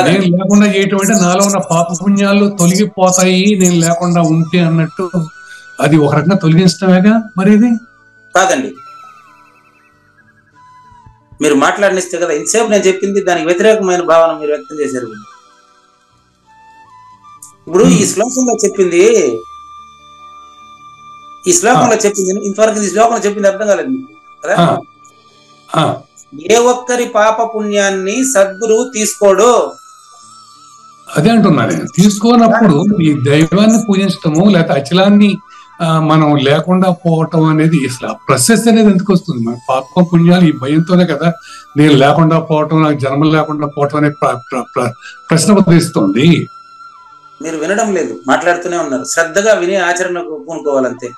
నేను లేకుండా చేయటం అంటే నాలో ఉన్న పాప పుణ్యాలు తొలగిపోతాయి నేను లేకుండా ఉంటే అన్నట్టు అది ఒక రకంగా తొలగించడమేగా. మరి ఇది కాదండి, మీరు మాట్లాడినిస్తే కదా ఇంతసేపు నేను చెప్పింది దానికి వ్యతిరేకమైన భావన మీరు వ్యక్తం చేశారు. ఇప్పుడు ఈ శ్లోకంలో చెప్పింది ఇంతవరకు ఈ శ్లోకంలో చెప్పింది అర్థం కాలేదు కదా. ఏ ఒక్కరి పాప పుణ్యాన్ని సద్గురువు తీసుకోడు. అదే అంటున్నా నేను. తీసుకోనప్పుడు ఈ దైవాన్ని పూజించటము లేకపోతే అచలాన్ని మనం లేకుండా పోవటం అనేది అసలు ప్రాసెస్ అనేది ఎందుకు వస్తుంది? మన పాప పుణ్యాలు ఈ భయంతోనే కదా నేను లేకుండా పోవటం, నాకు జన్మ లేకుండా పోవటం అనే ప్రశ్న ఉదయిస్తుంది. మీరు వినడం లేదు, మాట్లాడుతూనే ఉన్నారు. శ్రద్ధగా విని ఆచరణకు పూనుకోవాలంతే.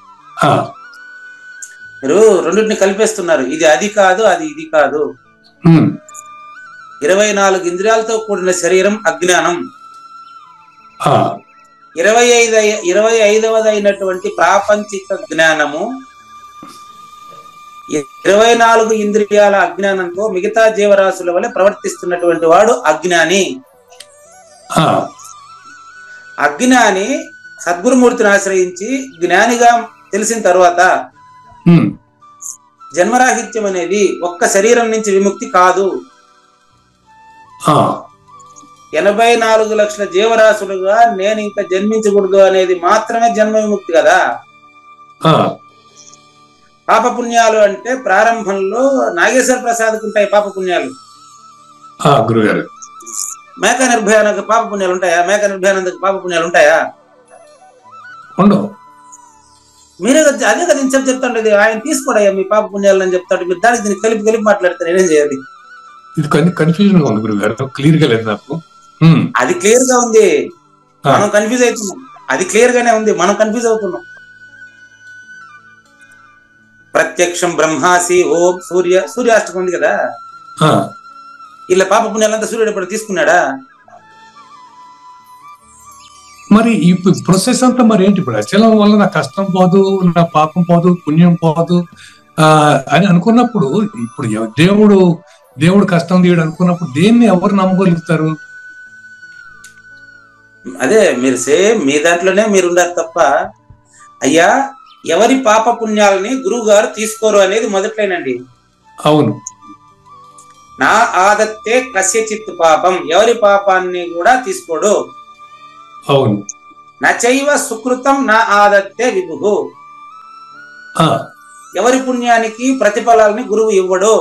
మీరు రెండింటిని కలిపేస్తున్నారు. ఇది అది కాదు, అది ఇది కాదు. 24 ఇంద్రియాలతో కూడిన శరీరం అజ్ఞానం. 25వ అయినటువంటి ప్రాపంచిక జ్ఞానము 24 ఇంద్రియాల అజ్ఞానంతో మిగతా జీవరాశుల వలె ప్రవర్తిస్తున్నటువంటి వాడు అజ్ఞాని. అజ్ఞాని సద్గురుమూర్తిని ఆశ్రయించి జ్ఞానిగా తెలిసిన తర్వాత జన్మరాహిత్యం అనేది ఒక్క శరీరం నుంచి విముక్తి కాదు. 84 లక్షల జీవరాశులుగా నేను ఇంకా జన్మించకూడదు అనేది మాత్రమే జన్మ విముక్తి కదా. పాపపుణ్యాలు అంటే ప్రారంభంలో నాగేశ్వర ప్రసాద్కి ఉంటాయి పాపపుణ్యాలు. గురుగారు, మేక నిర్భయానికి పాపపుణ్యాలు ఉంటాయా? మేక నిర్భయానందకి పాపపుణ్యాలు ఉంటాయా? ఉండవు. మీరే అదే కదా ఇంత చెప్తాండేది. ఆయన తీసుకోడయ్యా మీ పాపపుణ్యాలు అని చెప్తాడు. మీరు దానికి దీన్ని కలిపి మాట్లాడితే నేనేం చేయాలి? ఇది కన్ఫ్యూజన్ గా ఉంది గురుగారు, క్లియర్ గా లేదు నాకు. అది క్లియర్ గా ఉంది, మనం కన్ఫ్యూజ్ అవుతున్నాం. అది క్లియర్ గానే ఉంది, మనం కన్ఫ్యూజ్ అవుతున్నాం. ప్రత్యక్షం బ్రహ్మాసి ఓం సూర్యాష్టకం ఉంది కదా, ఇలా పాప పుణ్యాలంతా సూర్యుడు ఎప్పుడు తీసుకున్నాడా? మరి ఈ ప్రొసెస్ అంతా మరి ఏంటి? ఇప్పుడు అచలం వల్ల నా కష్టం పోదు, నా పాపం పోదు, పుణ్యం పోదు అని అనుకున్నప్పుడు, ఇప్పుడు దేవుడు కష్టం తీయడు అనుకున్నప్పుడు దేన్ని ఎవరు నమ్మగలుగుతారు? అదే మీరు సేమ్ మీ దాంట్లోనే మీరు ఉండారు తప్ప, అయ్యా ఎవరి పాప పుణ్యాలని గురువు గారు తీసుకోరు అనేది మొదట్లేనండి. అవును. నా ఆదత్తే కస్యచిత్ పాపం, ఎవరి పాపాన్ని కూడా తీసుకోడు. అవును. నచైవ సుకృతం నా ఆదత్తే విభు, ఎవరి పుణ్యానికి ప్రతిఫలాలని గురువు ఇవ్వడు.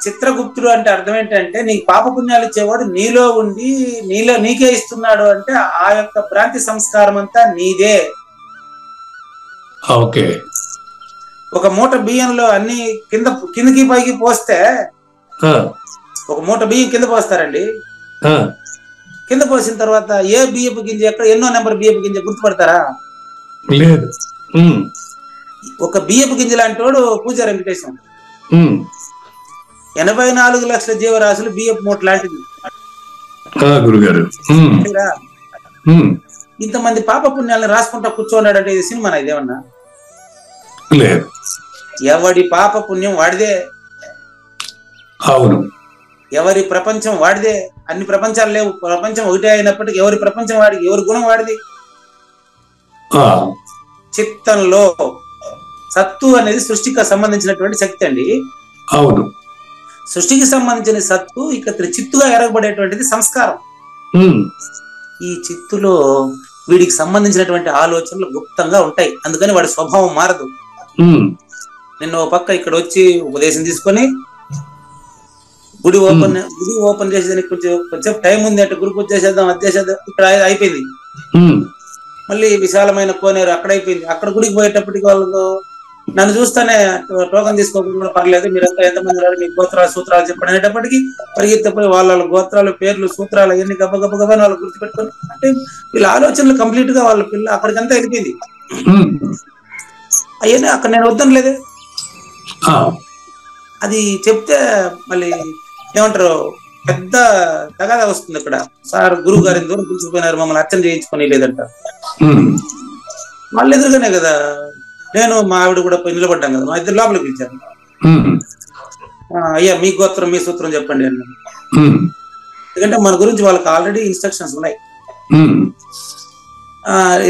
చిత్రగుప్తుడు అంటే అర్థం ఏంటంటే నీకు పాప పుణ్యాలు ఇచ్చేవాడు నీలో ఉండి నీకే ఇస్తున్నాడు అంటే ఆ యొక్క భ్రాంతి సంస్కారం అంతా నీదే. ఓకే. ఒక మూట బియ్యంలో అన్ని కిందకి పైకి పోస్తే, ఒక మూట బియ్యం కింద పోస్తారండి. కింద పోసిన తర్వాత ఏ బియ్యపు గింజ ఎక్కడ ఎన్నో నెంబర్ బియ్యపు గింజ గుర్తుపడతారా? లేదు. ఒక బియ్యపు గింజ లాంటి వాడు పూజారి వెంకటేశం. 84 లక్షల జీవరాశులు బియ్యపు మూట లాంటిది. గురుగారు, ఇంతమంది పాప పుణ్యాలను రాసుకుంటా కూర్చోన్నాడంటే ఇది సినిమానా? ఇదేమన్నా? లేదు. ఎవడి పాప పుణ్యం వాడిదే. అవును. ఎవరి ప్రపంచం వాడిదే. అన్ని ప్రపంచాలు లేవు, ప్రపంచం ఒకటే అయినప్పటికీ ఎవరి ప్రపంచం వాడికి, ఎవరి గుణం వాడిది. చిత్తంలో సత్తు అనేది సృష్టికి సంబంధించినటువంటి శక్తి అండి. అవును. సృష్టికి సంబంధించిన సత్తు ఇక్కడ చిత్తుగా ఎరగబడేటువంటిది సంస్కారం. ఈ చిత్తులో వీడికి సంబంధించినటువంటి ఆలోచనలు గుప్తంగా ఉంటాయి, అందుకని వాడి స్వభావం మారదు. నిన్న ఓ పక్క ఇక్కడ వచ్చి ఉపదేశం తీసుకొని గుడి ఓపెన్ చేసేదానికి కొంచెం టైం ఉంది అంటే గురు పూజ చేసేద్దాం, అది చేసేద్దాం, ఇక్కడ అయిపోయింది. మళ్ళీ విశాలమైన కోనేరు అక్కడ అయిపోయింది. అక్కడ గుడికి పోయేటప్పటికి వాళ్ళకు నన్ను చూస్తానే టోకన్ తీసుకోకుండా పర్లేదు, మీరంతా ఎంతమంది ఉన్నారు, మీ గోత్రాలు సూత్రాలు చెప్పండి అనేటప్పటికి పరిగెత్తిపోయి వాళ్ళ గోత్రాలు పేర్లు సూత్రాలు అవన్నీ గబ్బని వాళ్ళు గుర్తుపెట్టుకొని, అంటే వీళ్ళ ఆలోచనలు కంప్లీట్ గా వాళ్ళ పిల్ల అక్కడికంతా వెళ్ళిపోయింది. అవన్నీ అక్కడ నేను వద్దని లేదే. అది చెప్తే మళ్ళీ ఏమంటారు, పెద్ద తగాదా వస్తుంది అక్కడ. సార్ గురువు గారిని దూరం పిలిచిపోయినారు, మమ్మల్ని అర్చన చేయించుకొని లేదంట. మళ్ళీ ఎదురుగానే కదా నేను మా ఆవిడ కూడా పోయి నిలబడ్డాం కదా, మా ఇద్దరు లోపలికి పిలిచాను. అయ్యా మీ గోత్రం మీ సూత్రం చెప్పండి అన్న. ఎందుకంటే మన గురించి వాళ్ళకి ఆల్రెడీ ఇన్స్ట్రక్షన్స్ ఉన్నాయి.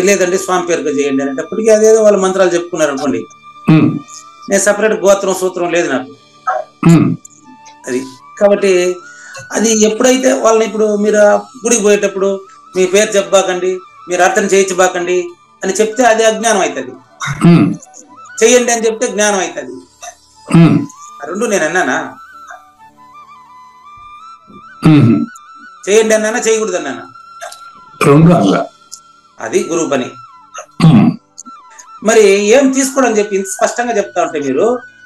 లేదండి స్వామి పేరుగా చేయండి అనేటప్పటికీ అదేదో వాళ్ళ మంత్రాలు చెప్పుకున్నారు అనుకోండి. నేను సపరేట్ గోత్రం సూత్రం లేదు నాకు. అది కాబట్టి అది ఎప్పుడైతే వాళ్ళని ఇప్పుడు మీరు గుడికి పోయేటప్పుడు మీ పేరు చెప్పబాకండి, మీరు అర్థం చేయించబాకండి అని చెప్తే అది అజ్ఞానం అవుతుంది. చెయ్యండి అని చెప్తే జ్ఞానం అవుతుంది. రెండు నేను అన్నానా? ఉమ్, చేయండి అన్నానా చేయకూడదు అన్నానా? రెండు అలా అది గురువు పని. ఉమ్, మరి ఏం తీసుకోవడం చెప్పి ఇంత స్పష్టంగా చెప్తా ఉంటే మీరు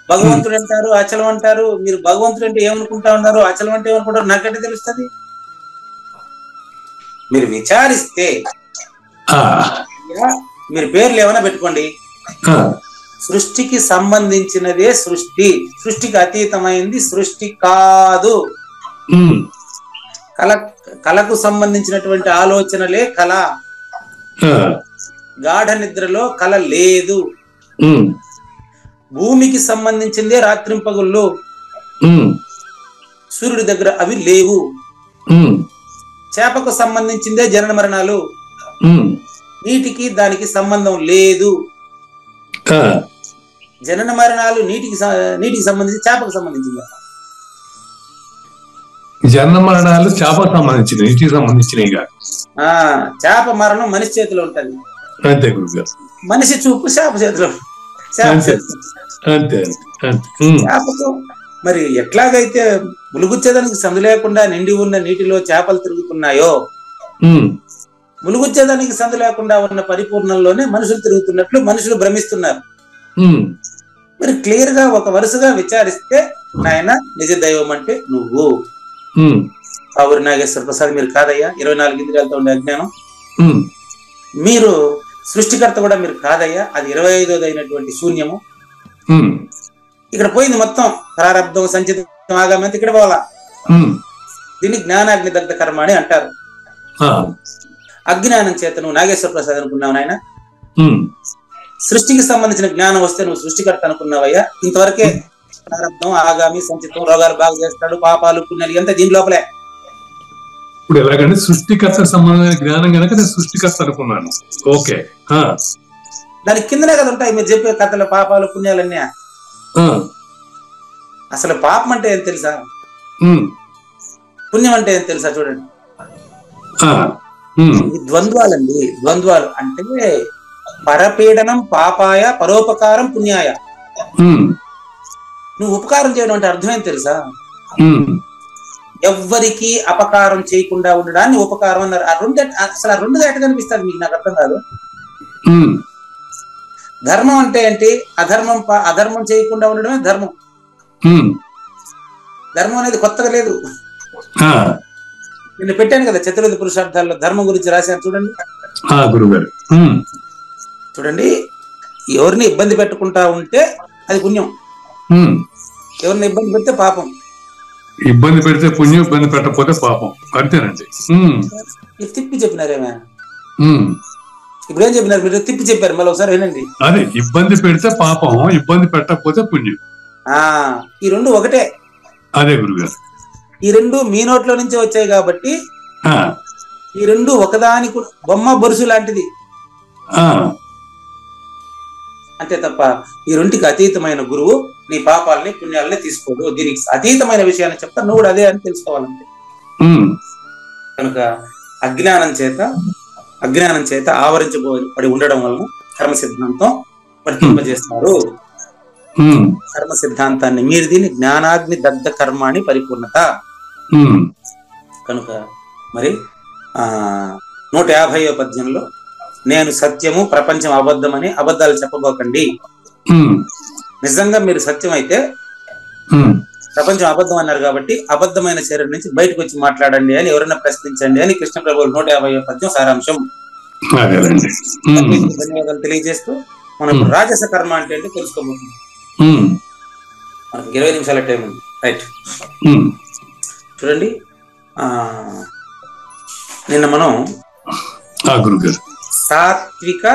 భగవంతుడు అంటారు, అచలం అంటారు. మీరు భగవంతుడు అంటే ఏమనుకుంటా ఉన్నారు, అచలం అంటే ఏమనుకుంటారు నాకంటే తెలుస్తుంది. మీరు విచారిస్తే ఆ, మీరు పేర్లు ఏమైనా పెట్టుకోండి, ఆ, సృష్టికి సంబంధించినదే సృష్టి, సృష్టికి అతీతమైంది సృష్టి కాదు. ఉమ్, కళకు సంబంధించినటువంటి ఆలోచనలే కళ. ఆ, గాఢ నిద్రలో కళ లేదు. ఉమ్, భూమికి సంబంధించిందే రాత్రింపగుళ్ళు, ఉమ్, సూర్యుడి దగ్గర అవి లేవు. ఉమ్, చేపకు సంబంధించిందే జనన మరణాలు, ఉమ్, నీటికి దానికి సంబంధం లేదు. ఆ, జనన మరణాలు నీటికి సంబంధించి చేపకు సంబంధించింది. జన్మ మరణాలు చేపకు సంబంధించినవి, ఇంటికి సంబంధించినవి కాదు. చేప మరణం మనిషి చేతిలో ఉంటది, అంతే గురుగారు, మనిషి చూపు చేప చేతిలో. అంతే అంతే అంతే. ఉమ్, చేపకు మరి ఎట్లాగైతే ములుగుచ్చేదానికి సందు లేకుండా నిండి ఉన్న నీటిలో చేపలు తిరుగుతున్నాయో, ఉమ్, ములుగుచ్చేదానికి సందు లేకుండా ఉన్న పరిపూర్ణంలోనే మనుషులు తిరుగుతున్నట్లు మనుషులు భ్రమిస్తున్నారు. ఉమ్, మరి క్లియర్ గా ఒక వరుసగా విచారిస్తే నాయన నిజ దైవం అంటే నువ్వు ఉమ్, కావూరి నాగేశ్వర ప్రసాద్ మీరు కాదయ్యా. 24 ఇంద్రియాలతో ఉండే అజ్ఞానం. ఉమ్, మీరు సృష్టికర్త కూడా మీరు కాదయ్యా, అది 25వ అయినటువంటి శూన్యము. ఉమ్, ఇక్కడ పోయింది మొత్తం ప్రారబ్ధం, సంచితం, ఆగామి అంతా ఇక్కడ పోవాలా. ఉమ్, దీన్ని జ్ఞానాగ్ని దగ్ధ కర్మ అని అంటారు. ఆ, అజ్ఞానం చేత నువ్వు నాగేశ్వర ప్రసాద్ అనుకున్నావు నాయన. ఉమ్, సృష్టికి సంబంధించిన జ్ఞానం వస్తే నువ్వు సృష్టికర్త అనుకున్నావయ్యా. ఇంతవరకే ప్రారబ్ధం, ఆగామి, సంచితం, రోగాలు బాగా చేస్తాడు, పాపాలు, పుణ్యాలు ఎంత దీని లోపలే. ఇప్పుడు ఎలాగంటే సృష్టికర్తకు సంబంధించిన జ్ఞానం కనుక నేను సృష్టికర్త అనుకున్నాను. ఓకే, ఆ, దాని కిందనే కదా ఉంటాయి మీరు చెప్పే కథలు, పాపాలు, పుణ్యాలన్నీ. ఆ, అసలు పాపం అంటే ఏం తెలుసా, ఉమ్, పుణ్యం అంటే ఏం తెలుసా చూడండి. ఆ, ఉమ్, ఇది ద్వంద్వాలండి. ద్వంద్వాలు అంటే పరపీడనం పాపాయ, పరోపకారం పుణ్యాయ. ఉమ్, నువ్వు ఉపకారం చేయడం అంటే అర్థం ఏం తెలుసా, ఉమ్, ఎవ్వరికి అపకారం చేయకుండా ఉండడాన్ని ఉపకారం అన్నారు. అసలు ఆ రెండుగా ఎట్లా కనిపిస్తుంది మీకు, నాకు అర్థం కాదు. ఉమ్, ధర్మం అంటే ఏంటి, అధర్మం చేయకుండా ఉండడమే ధర్మం. ఉమ్, ధర్మం అనేది కొత్తగా లేదు. ఆ, నేను పెట్టాను కదా చతుర్వేద పురుషార్థాల్లో ధర్మం గురించి రాశాను చూడండి. ఆ, గురుగారు, ఉమ్, చూడండి, ఎవరిని ఇబ్బంది పెట్టుకుంటా ఉంటే అది పుణ్యం, ఉమ్, ఎవరిని ఇబ్బంది పెడితే పాపం. ఇబ్బంది పెడితే పుణ్యం, ఇబ్బంది పెట్టకపోతే పాపం, అంతేనండి. ఉమ్, మీరు తిప్పి చెప్పినారేమే, ఉమ్, ఇప్పుడు ఏం చెప్పినారు మీరు, తిప్పి చెప్పారు, మళ్ళీ ఒకసారి వినండి. అదే ఇబ్బంది పెడితే పాపం, ఇబ్బంది పెట్టకపోతే పుణ్యం. ఈ రెండు ఒకటే. అదే గురుగారు, ఈ రెండు మీ నోట్లో నుంచి వచ్చాయి కాబట్టి ఆ, ఈ రెండు ఒకదానికి బొమ్మ బొరుసు లాంటిది ఆ, అంతే తప్ప ఈ రెండుకి అతీతమైన గురువు నీ పాపాలని పుణ్యాలని తీసుకోడు. దీనికి అతీతమైన విషయాన్ని చెప్తా, నువ్వు కూడా అదే అని తెలుసుకోవాలంటే. ఉమ్, కనుక అజ్ఞానం చేత ఆవరించబడి ఉండడం వలన కర్మ సిద్ధాంతం వర్తింపజేస్తారు. ఉమ్, కర్మ సిద్ధాంతాన్ని మీరు దీన్ని జ్ఞానాగ్ని దగ్ధ కర్మ అని పరిపూర్ణత. ఉమ్, కనుక మరి 150వ పద్యంలో నేను సత్యము, ప్రపంచం అబద్ధం అని అబద్ధాలు చెప్పబోకండి. ఉమ్, నిజంగా మీరు సత్యం అయితే ఉమ్, ప్రపంచం అబద్ధం అన్నారు కాబట్టి అబద్ధమైన శరీరం నుంచి బయటకు వచ్చి మాట్లాడండి అని ఎవరైనా ప్రశ్నించండి అని కృష్ణ ప్రభువు 150వ పద్యం సారాంశం. అదేనండి. ఉమ్, ధన్యవాదాలు తెలియజేస్తూ మనం రాజస కర్మ అంటే ఏంటో తెలుసుకోబోతున్నాం. ఉమ్, మనకు 20 నిమిషాల టైం ఉంది. రైట్, ఉమ్, చూడండి. నిన్న మనం ఆ, గురుగారు, సాత్విక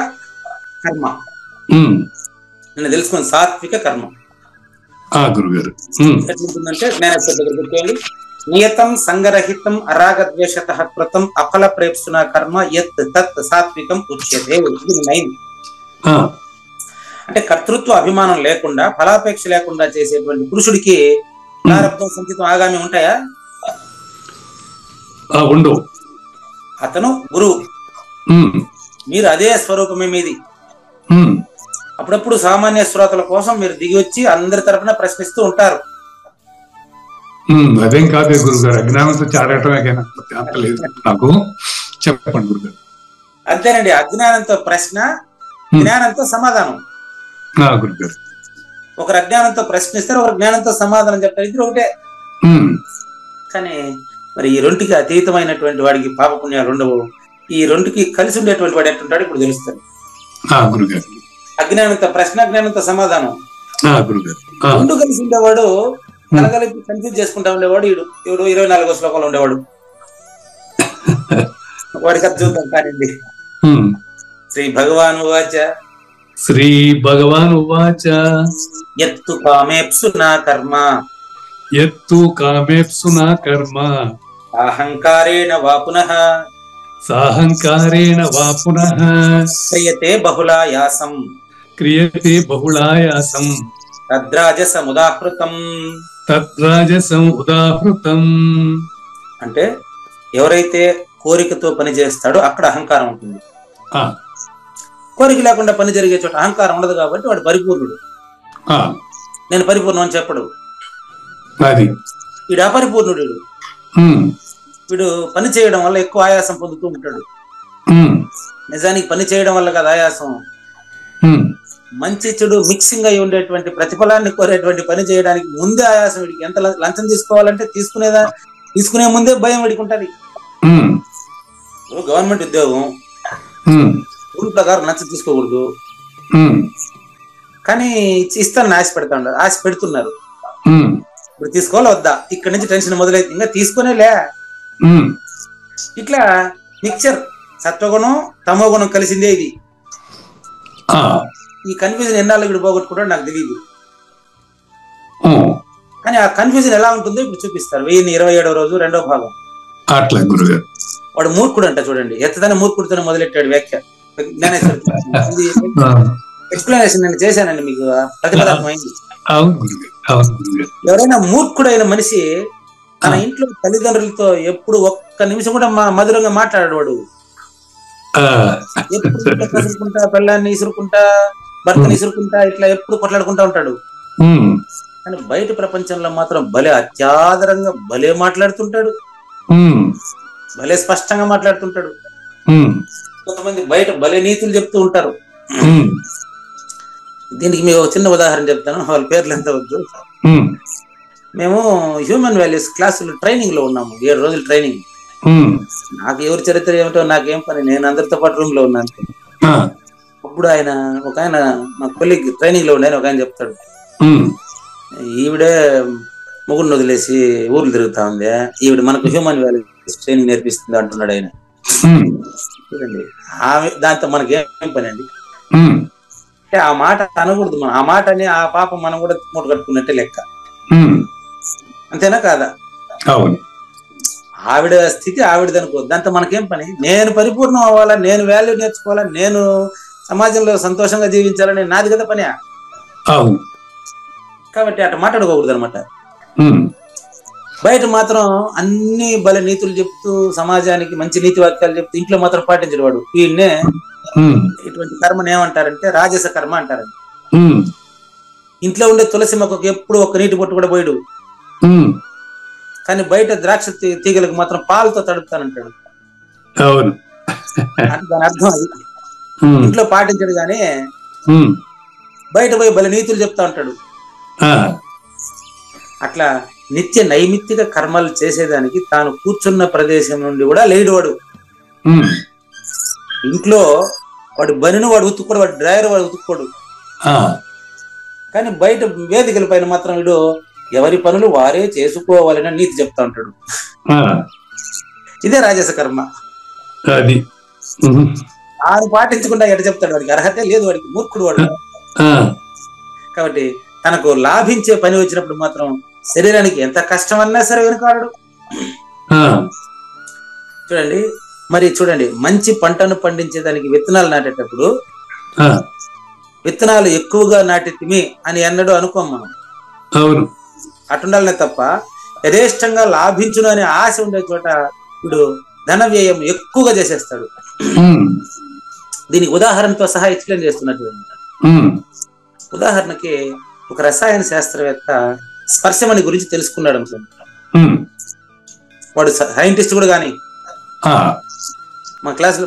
కర్మ ఉమ్, నిన్న తెలుసుకుని సాత్విక కర్మ ఆ, గురుగారు, ఉమ్, ఎట్లుంటుందంటే జ్ఞానేశ్వర దగ్గర గుర్తుకోండి. నియతం సంగరహితం అరాగద్వేషత కృతం అఫల ప్రేప్సున కర్మ యత్ తత్ సాత్వికం ఉచ్యతే. ఇది నైన్. ఆ, అంటే కర్తృత్వ అభిమానం లేకుండా, ఫలాపేక్ష లేకుండా చేసేటువంటి పురుషుడికి ప్రారబ్ధం, సంచితం, ఆగామి ఉంటాయా? ఉండవు. అతను గురువు, ఉమ్, మీరు అదే స్వరూపమే మీది. ఉమ్, అప్పుడప్పుడు సామాన్య శ్రోతల కోసం మీరు దిగి వచ్చి అందరి తరఫున ప్రశ్నిస్తూ ఉంటారు. అదేం కాదు గురుగారు, అజ్ఞానంతో చాడటమే కానీ అంత లేదు నాకు. చెప్పండి గురుగారు. అంతేనండి. అజ్ఞానంతో ప్రశ్న, జ్ఞానంతో సమాధానం. గురుగారు. ఒకరు అజ్ఞానంతో ప్రశ్నిస్తారు, ఒకరు జ్ఞానంతో సమాధానం చెప్తారు, ఇద్దరు ఒకటే. కానీ మరి ఈ రెండుకి అతీతమైనటువంటి వాడికి పాపపుణ్యాలు ఉండవు. ఈ రెండుకి కలిసి ఉండేటువంటి వాడు ఎట్టుంటాడు ఇప్పుడు తెలుస్తుంది. అజ్ఞానంతో ప్రశ్న, జ్ఞానంతో సమాధానం రెండు కలిసి ఉండేవాడు కలగలిపి కన్ఫ్యూజ్ చేసుకుంటా ఉండేవాడు. ఈడు 24వ శ్లోకంలో ఉండేవాడు. వాడికి అది చూద్దాం కానివ్వండి. శ్రీ భగవాన్ ఉవాచ శ్రీ భగవాన్ ఉవాచ యత్తు కామేప్సునా కర్మ యత్తు కామేప్సునా కర్మ అహంకారేణ వా పునః సాహంకారేణ వా పునః క్రియతే బహుళాయాసం క్రియతే బహుళాయాసం తద్రాజసముదాహృతం. తద్రాజసం ఉదాహృతం. అంటే ఎవరైతే కోరికతో పని చేస్తాడో అక్కడ అహంకారం ఉంటుంది. కోరిక లేకుండా పని జరిగే చోట అహంకారం ఉండదు కాబట్టి వాడు పరిపూర్ణుడు. నేను పరిపూర్ణం అని చెప్పడు. వీడు అపరిపూర్ణుడు. వీడు పని చేయడం వల్ల ఎక్కువ ఆయాసం పొందుతూ ఉంటాడు. నిజానికి పని చేయడం వల్ల కదా ఆయాసం, మంచి చెడు మిక్సింగ్ అయి ఉండేటువంటి ప్రతిఫలాన్ని కోరేటువంటి పని చేయడానికి ముందే ఆయాసం. వీడికి ఎంత లంచం తీసుకోవాలంటే తీసుకునే ముందే భయం వీడికి ఉంటుంది. గవర్నమెంట్ ఉద్యోగం రూల్ ప్రకారం లంచం తీసుకోకూడదు, కానీ ఇస్తానని ఆశ పెడుతున్నారు. ఇప్పుడు తీసుకోవాలి వద్దా, ఇక్కడి నుంచి టెన్షన్ మొదలైతే ఇంకా తీసుకునేలే. ఇట్లా మిక్చర్ సత్వగుణం తమో గుణం కలిసిందే ఇది. ఈ కన్ఫ్యూజన్ ఎన్నాళ్ళు వీడు పోగొట్టుకుంటాడు నాకు తెలియదు. కానీ ఆ కన్ఫ్యూజన్ ఎలా ఉంటుందో ఇప్పుడు చూపిస్తారు. 1027వ రోజు 2వ భాగం. వాడు మూర్ఖుడు అంట. చూడండి, ఎత్తదన మూర్ఖుడితోనే మొదలెట్టాడు వ్యాఖ్య. ఎక్స్ప్లెనేషన్ నేను చేశానండి, మీకు ప్రతిపదార్థమైంది. ఎవరైనా మూర్ఖుడైన మనిషి తన ఇంట్లో తల్లిదండ్రులతో ఎప్పుడు ఒక్క నిమిషం కూడా మధురంగా మాట్లాడాడు. వాడు ఎప్పుడు ఇసురుకుంటా, పెళ్ళాన్ని ఇసురుకుంటా, భర్తని ఇసురుకుంటా, ఇట్లా ఎప్పుడు కొట్లాడుకుంటా ఉంటాడు. కానీ బయట ప్రపంచంలో మాత్రం భలే అత్యాదరంగా భలే మాట్లాడుతుంటాడు, భలే స్పష్టంగా మాట్లాడుతుంటాడు. కొంతమంది బయట భలే నీతులు చెప్తూ ఉంటారు. దీనికి మేము ఒక చిన్న ఉదాహరణ చెప్తాను, వాళ్ళ పేర్లు ఎంత వద్దు. మేము హ్యూమన్ వాల్యూస్ క్లాసులు ట్రైనింగ్ లో ఉన్నాము, 7 రోజులు ట్రైనింగ్. నాకు ఎవరి చరిత్ర ఏమిటో నాకేం పని, నేను అందరితో పాటు రూమ్ లో ఉన్నాను. అప్పుడు ఒక ఆయన మా కొలీగ్ ట్రైనింగ్ లో ఉండే ఒక ఆయన చెప్తాడు, ఈవిడే మొగుడిని వదిలేసి ఊర్లు తిరుగుతా ఉంది, ఈవిడ మనకు హ్యూమన్ వాల్యూస్ ట్రైనింగ్ నేర్పిస్తుంది అంటున్నాడు ఆయన. చూడండి, దాంతో మనకేం పని అండి? అంటే ఆ మాట అనకూడదు. మనం ఆ మాట అని ఆ పాపం మనం కూడా మూట కట్టుకున్నట్టే లెక్క. అంతేనా కాదా? ఆవిడ స్థితి ఆవిడది అనుకో, దాంతో మనకేం పని? నేను పరిపూర్ణం అవ్వాలా, నేను వాల్యూ నేర్చుకోవాలా, నేను సమాజంలో సంతోషంగా జీవించాలని నాది కదా పని. కాబట్టి అట్లా మాట్లాడుకోకూడదు అనమాట. బయట మాత్రం అన్ని భలే నీతులు చెప్తూ సమాజానికి మంచి నీతి వాక్యాలు చెప్తూ ఇంట్లో మాత్రం పాటించడు వాడు. వీడినే ఇటువంటి కర్మను ఏమంటారంటే రాజస కర్మ అంటారండి. ఇంట్లో ఉండే తులసి మొక్కకు ఎప్పుడు ఒక నీటి పొట్టు కూడా పోయాడు, కానీ బయట ద్రాక్ష తీగలకు మాత్రం పాలతో తడుపుతానంటాడు. దాని అర్థం అది. ఇంట్లో పాటించడు గానీ బయట పోయి భలే నీతులు చెప్తా ఉంటాడు. అట్లా నిత్య నైమిత్తిక కర్మలు చేసేదానికి తాను కూర్చున్న ప్రదేశం నుండి కూడా లేడు వాడు. ఇంట్లో వాడు బనిను వాడు ఉతుక్కోడు, వాడు డ్రైవర్ వాడు ఉతుక్కోడు. కానీ బయట వేదికల పైన మాత్రం వీడు ఎవరి పనులు వారే చేసుకోవాలని నీతి చెప్తా ఉంటాడు. ఇదే రాజస కర్మ. ఆడు పాటించకుండా ఎట చెప్తాడు? వాడికి అర్హతే లేదు, వాడికి మూర్ఖుడు వాడు. కాబట్టి తనకు లాభించే పని వచ్చినప్పుడు మాత్రం శరీరానికి ఎంత కష్టమన్నా సరే వెనుకాడు. చూడండి మంచి పంటను పండించేదానికి విత్తనాలు నాటేటప్పుడు విత్తనాలు ఎక్కువగా నాటితిమి అని అన్నడు అనుకోం మనం. అటుండాలనే తప్ప యథేష్టంగా లాభించును అనే ఆశ ఉండే చోట ఇప్పుడు ధన వ్యయం ఎక్కువగా చేసేస్తాడు. దీనికి ఉదాహరణతో సహా ఎక్స్ప్లెయిన్ చేస్తున్నటువంటి ఉదాహరణకి ఒక రసాయన శాస్త్రవేత్త స్పర్శమణి గురించి తెలుసుకున్నాడు అనుకోండి. వాడు సైంటిస్ట్ కూడా కానీ మా క్లాసులో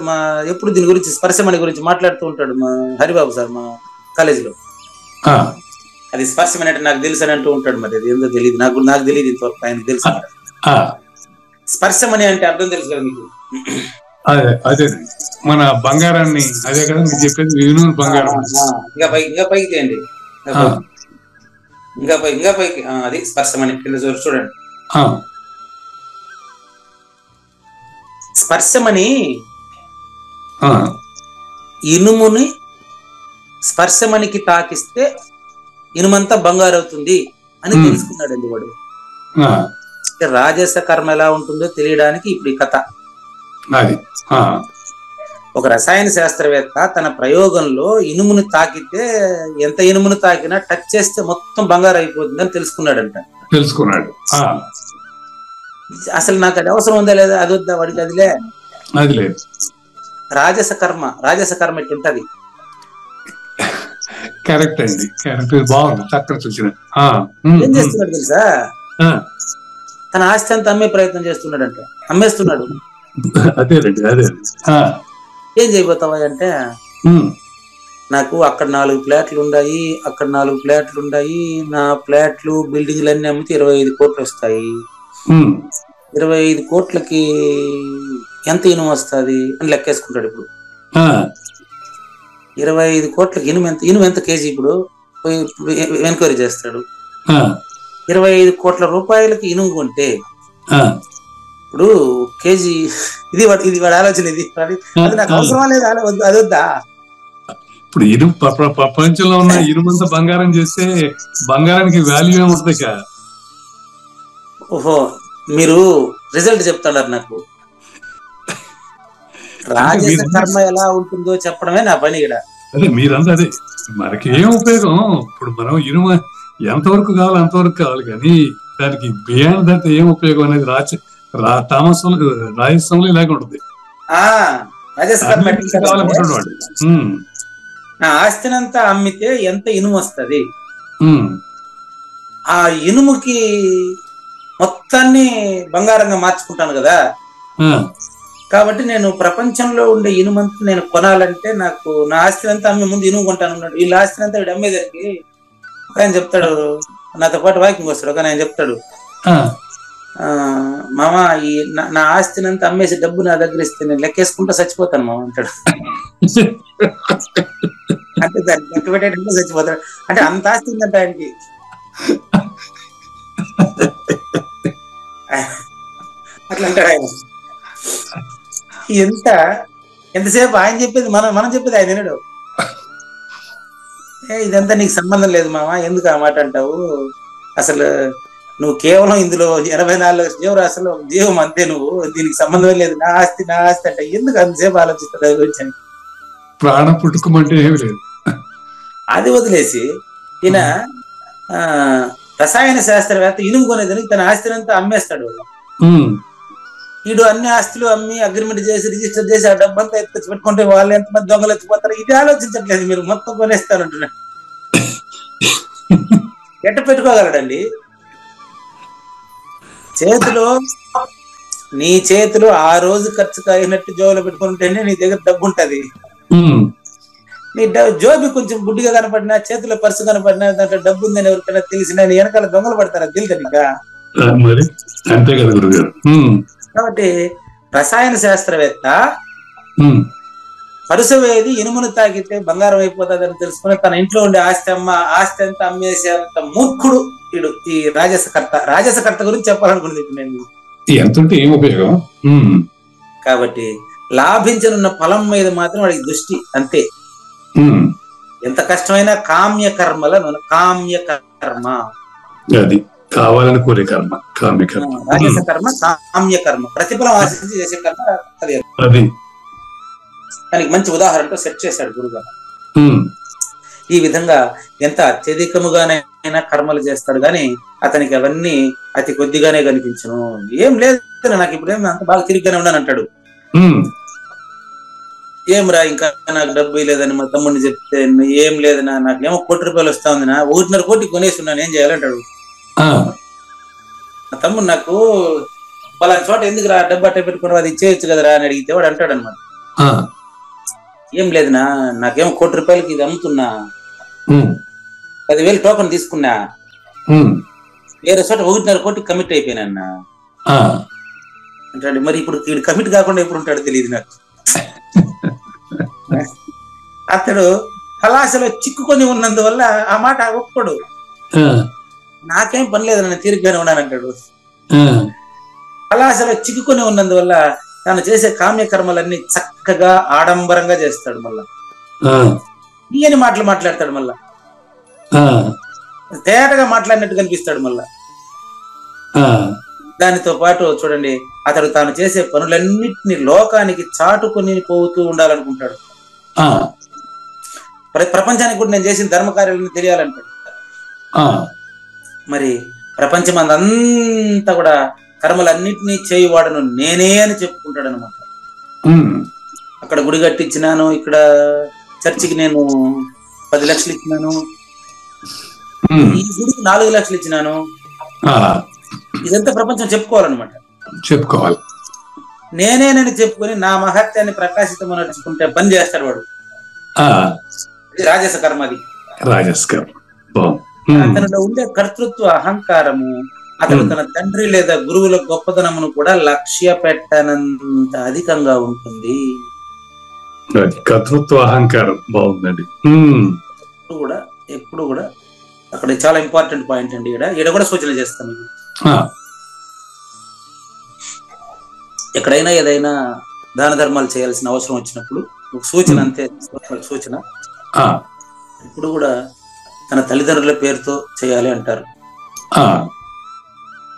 ఎప్పుడు దీని గురించి స్పర్శమణి గురించి మాట్లాడుతూ ఉంటాడు మా హరిబాబు సార్ మా కాలేజీలో. అది స్పర్శమణి అంటే నాకు తెలుసు అని అంటూ ఉంటాడు. మరి అది ఏందో తెలియదు, నాకు తెలియదు ఇంతవరకు, ఆయనకు తెలుసు. స్పర్శమణి అంటే అర్థం తెలుసు కదా మీకు? అదే మన బంగారాన్ని, అదే కదా మీరు చెప్పేది, బంగారం. ఇంకా పైకి తీయండి, ఇంకా పైకి, అది స్పర్శమణి కింద చూడండి. స్పర్శమణి ఇనుముని స్పర్శమణికి తాకిస్తే ఇనుమంతా బంగారు అవుతుంది అని తెలుసుకున్నాడండి వాడు. రాజస కర్మ ఎలా ఉంటుందో తెలియడానికి ఇప్పుడు ఈ కథ. ఒక రసాయన శాస్త్రవేత్త తన ప్రయోగంలో ఇనుముని తాకితే, ఎంత ఇనుముని తాకినా టచ్ చేస్తే మొత్తం బంగారు అయిపోతుంది అని తెలుసుకున్నాడు. అసలు నాకు అది అవసరం ఉందా లేదా, అది వద్దా వాడికి, అదిలే. రాజస కర్మ ఎట్టుంటది. కరెక్ట్ అండి, కరెక్ట్, బాగుంది, చక్కగా చూసిన. ఏం చేస్తున్నాడు తెలుసా? తన ఆస్తి అంతా అమ్మే ప్రయత్నం చేస్తున్నాడంట, అమ్మేస్తున్నాడు. ఏం చేయబోతావా అంటే, నాకు అక్కడ 4 ఫ్లాట్లు ఉన్నాయి, అక్కడ 4 ఫ్లాట్లు ఉన్నాయి, నా ఫ్లాట్లు బిల్డింగ్లు అన్ని అమ్మితే 25 కోట్లు వస్తాయి. 25 కోట్లకి ఎంత ఇనుము వస్తుంది అని లెక్కేసుకుంటాడు. ఇప్పుడు 25 కోట్లకి ఇనుము ఎంత కేజీ? ఇప్పుడు ఎంక్వైరీ చేస్తాడు. 25 కోట్ల రూపాయలకి ఇనుము కొంటే ఇప్పుడు కేజీ, ఇది వాడి ఆలోచన. ఇది నాకు అవసరం లేదు, అది వద్దా? ఇప్పుడు ఇనుము ప్రపంచంలో ఉన్న ఇనుమంతా బంగారం చేస్తే బంగారానికి వాల్యూ ఏముంటుంది? ఓహో, మీరు రిజల్ట్ చెప్తున్నారు నాకు. రాజస కర్మ ఎలా ఉంటుందో చెప్పడమే నా పని ఇక్కడ. అదే మీరంతా అదే, మనకి ఏం ఉపయోగం? ఇప్పుడు మనం ఇనుము ఎంతవరకు కావాలి అంతవరకు కావాలి, కానీ దానికి బియాండ్ దట్ ఏం ఉపయోగం అనేది రాజస్థానంలో ఇలాగే ఉంటుంది. నా ఆస్తినంతా అమ్మితే ఎంత ఇనుము వస్తుంది, ఆ ఇనుముకి మొత్తాన్ని బంగారంగా మార్చుకుంటాను కదా. కాబట్టి నేను ప్రపంచంలో ఉండే ఇనుమంతా నేను కొనాలంటే నాకు నా ఆస్తిని అంతా అమ్మే ముందు ఇనుము కొంటాను అన్నాడు. వీళ్ళ ఆస్తిని అంతా వీడు అమ్మేదానికి ఆయన చెప్తాడు, నాతో పాటు వాకింగ్ వస్తాడు, కానీ ఆయన చెప్తాడు, మామ ఈ నా ఆస్తిని అంతా అమ్మేసి డబ్బు నా దగ్గర ఇస్తే నేను లెక్కేసుకుంటా చచ్చిపోతాను మామ అంటాడు. అంటే దాన్ని లెక్క పెట్టేటప్పుడు చచ్చిపోతాడు. అంటే అంత ఆస్తి ఉందంట ఆయనకి. అట్లా అంటాడు ఆయన. ఎంతసేపు ఆయన చెప్పేది మనం చెప్పేది ఆయన వినడు. ఇదంతా నీకు సంబంధం లేదు మామ, ఎందుకు ఆ మాట అంటావు? అసలు నువ్వు కేవలం ఇందులో 84 జీవరాశులు జీవం అంతే, నువ్వు దీనికి సంబంధమే లేదు. నా ఆస్తి అంటే ఎందుకు అంతసేపు ఆలోచిస్తాడు? ప్రాణం పుట్టుకోమంటే ఏమి లేదు. అది వదిలేసి ఈయన రసాయన శాస్త్రవేత్త ఇనుము కొనేదానికి తన ఆస్తిని అంతా అమ్మేస్తాడు. వీడు అన్ని ఆస్తులు అమ్మి అగ్రిమెంట్ చేసి రిజిస్టర్ చేసి ఆ డబ్బంతా ఎత్తి పెట్టుకుంటే వాళ్ళు ఎంతమంది దొంగలు ఎత్తిపోతారు, ఇది ఆలోచించట్లేదు. మీరు మొత్తం కొనేస్తారంటున్నాడు. ఎట్ట పెట్టుకోగలడండి? నీ చేతిలో ఆ రోజు ఖర్చు అయినట్టు జోబులో పెట్టుకుంటేనే నీ దగ్గర డబ్బు ఉంటది. నీ జోబి కొంచెం గుడ్డిగా కనపడినా, చేతిలో పర్సు కనపడినా, దాంట్లో డబ్బు ఉందని ఎవరికైనా తెలిసినా నీ వెనకాల దొంగలు పడతారా? తెలియదా? కాబట్టి రసాయన శాస్త్రవేత్త పరుసవేది ఇనుమును తాకితే బంగారం అయిపోతుంది అని తెలుసుకుని తన ఇంట్లో ఉండే ఆస్తి అంతా అమ్మేసేంత మూర్ఖుడు వీడు, ఈ రాజసకర్త గురించి చెప్పాలనుకున్నది నేను. ఎంతుంటే ఏం ఉపయోగం? కాబట్టి లాభించనున్న ఫలం మీద మాత్రం వాడికి దృష్టి అంతే. ఎంత కష్టమైనా కామ్య కర్మ అది కావాలని కోరే కర్మ, రాజస కర్మ, కామ్య కర్మ, ప్రతిఫలం ఆశించి చేసే కర్మ అది. దానికి మంచి ఉదాహరణతో సెట్ చేశాడు గురుగారు. ఈ విధంగా ఎంత అత్యధికముగానైనా కర్మలు చేస్తాడు గాని అతనికి అవన్నీ అతి కొద్దిగానే కనిపించను. ఏం లేదు నాకు ఇప్పుడేం అంత బాగా తిరిగిగానే ఉన్నాను అంటాడు. ఏం రా ఇంకా నాకు డబ్బు లేదని మా తమ్ముడిని చెప్తే, ఏం లేదనా నాకేమో 1 కోటి రూపాయలు వస్తా ఉందినా, 1.5 కోటి కొనేసి ఉన్నాను, ఏం చేయాలంటాడు. తమ్ముడు నాకు పలానా చోట ఎందుకు రా డబ్బు అట్ట పెట్టుకున్నావు, అది ఇచ్చేయచ్చు కదరా అని అడిగితే వాడు అంటాడు అనమాట, ఏం లేదు నాకేమో ₹1,00,00,000 ఇది అమ్ముతున్నా, 10,000 టోకన్ తీసుకున్నా, వేరే చోట 1.5 కోటి కమిట్ అయిపోయినా అంటాడు. మరి ఇప్పుడు వీడు కమిట్ కాకుండా ఎప్పుడు ఉంటాడో తెలియదు నాకు. అతడు కళాశాలలో చిక్కుకొని ఉన్నందువల్ల ఆ మాట ఒప్పుకోడు. నాకేం పని లేదు, నేను తీరిగ్గానే ఉన్నానంటాడు. కళాశాలలో చిక్కుకొని ఉన్నందువల్ల తాను చేసే కామ్యకర్మలన్నీ చక్కగా ఆడంబరంగా చేస్తాడు. మళ్ళా ఈయన మాటలు మాట్లాడతాడు, మళ్ళా తేటగా మాట్లాడినట్టు కనిపిస్తాడు. మళ్ళా దానితో పాటు చూడండి, అతడు తాను చేసే పనులన్నిటిని లోకానికి చాటుకొని పోతూ ఉండాలనుకుంటాడు. ప్రపంచానికి కూడా నేను చేసిన ధర్మకార్యాలను తెలియాలంటాడు. మరి ప్రపంచం అంతా కూడా కర్మలన్నింటినీ చేయువాడను నేనే అని చెప్పుకుంటాడు అనమాట. అక్కడ గుడి కట్టించినాను, ఇక్కడ చర్చికి నేను 10 లక్షలు ఇచ్చినాను, ఈ గుడికి 4 లక్షలు ఇచ్చినాను, ఇదంతా ప్రపంచం చెప్పుకోవాలన్నమాట. చెప్పుకోవాలి. నేనేనని చెప్పుకొని నా మహత్యాన్ని ప్రకాశితం నడుచుకుంటే పని చేస్తాడు వాడు. రాజస కర్మ. అది రాజస కర్మ. అతనిలో ఉండే కర్తృత్వ అహంకారము అతను తన తండ్రి లేదా గురువుల గొప్పతనమును కూడా లక్ష్య పెట్టనంత అధికంగా ఉంటుంది. కర్తృత్వ అహంకారం బాగుందండి. ఎప్పుడు కూడా అక్కడ చాలా ఇంపార్టెంట్ పాయింట్ అండి. ఈడ కూడా సూచన చేస్తాను. ఎక్కడైనా ఏదైనా దాన ధర్మాలు చేయాల్సిన అవసరం వచ్చినప్పుడు ఒక సూచన, అంతే సూచన. ఇప్పుడు కూడా తన తల్లిదండ్రుల పేరుతో చేయాలి అంటారు.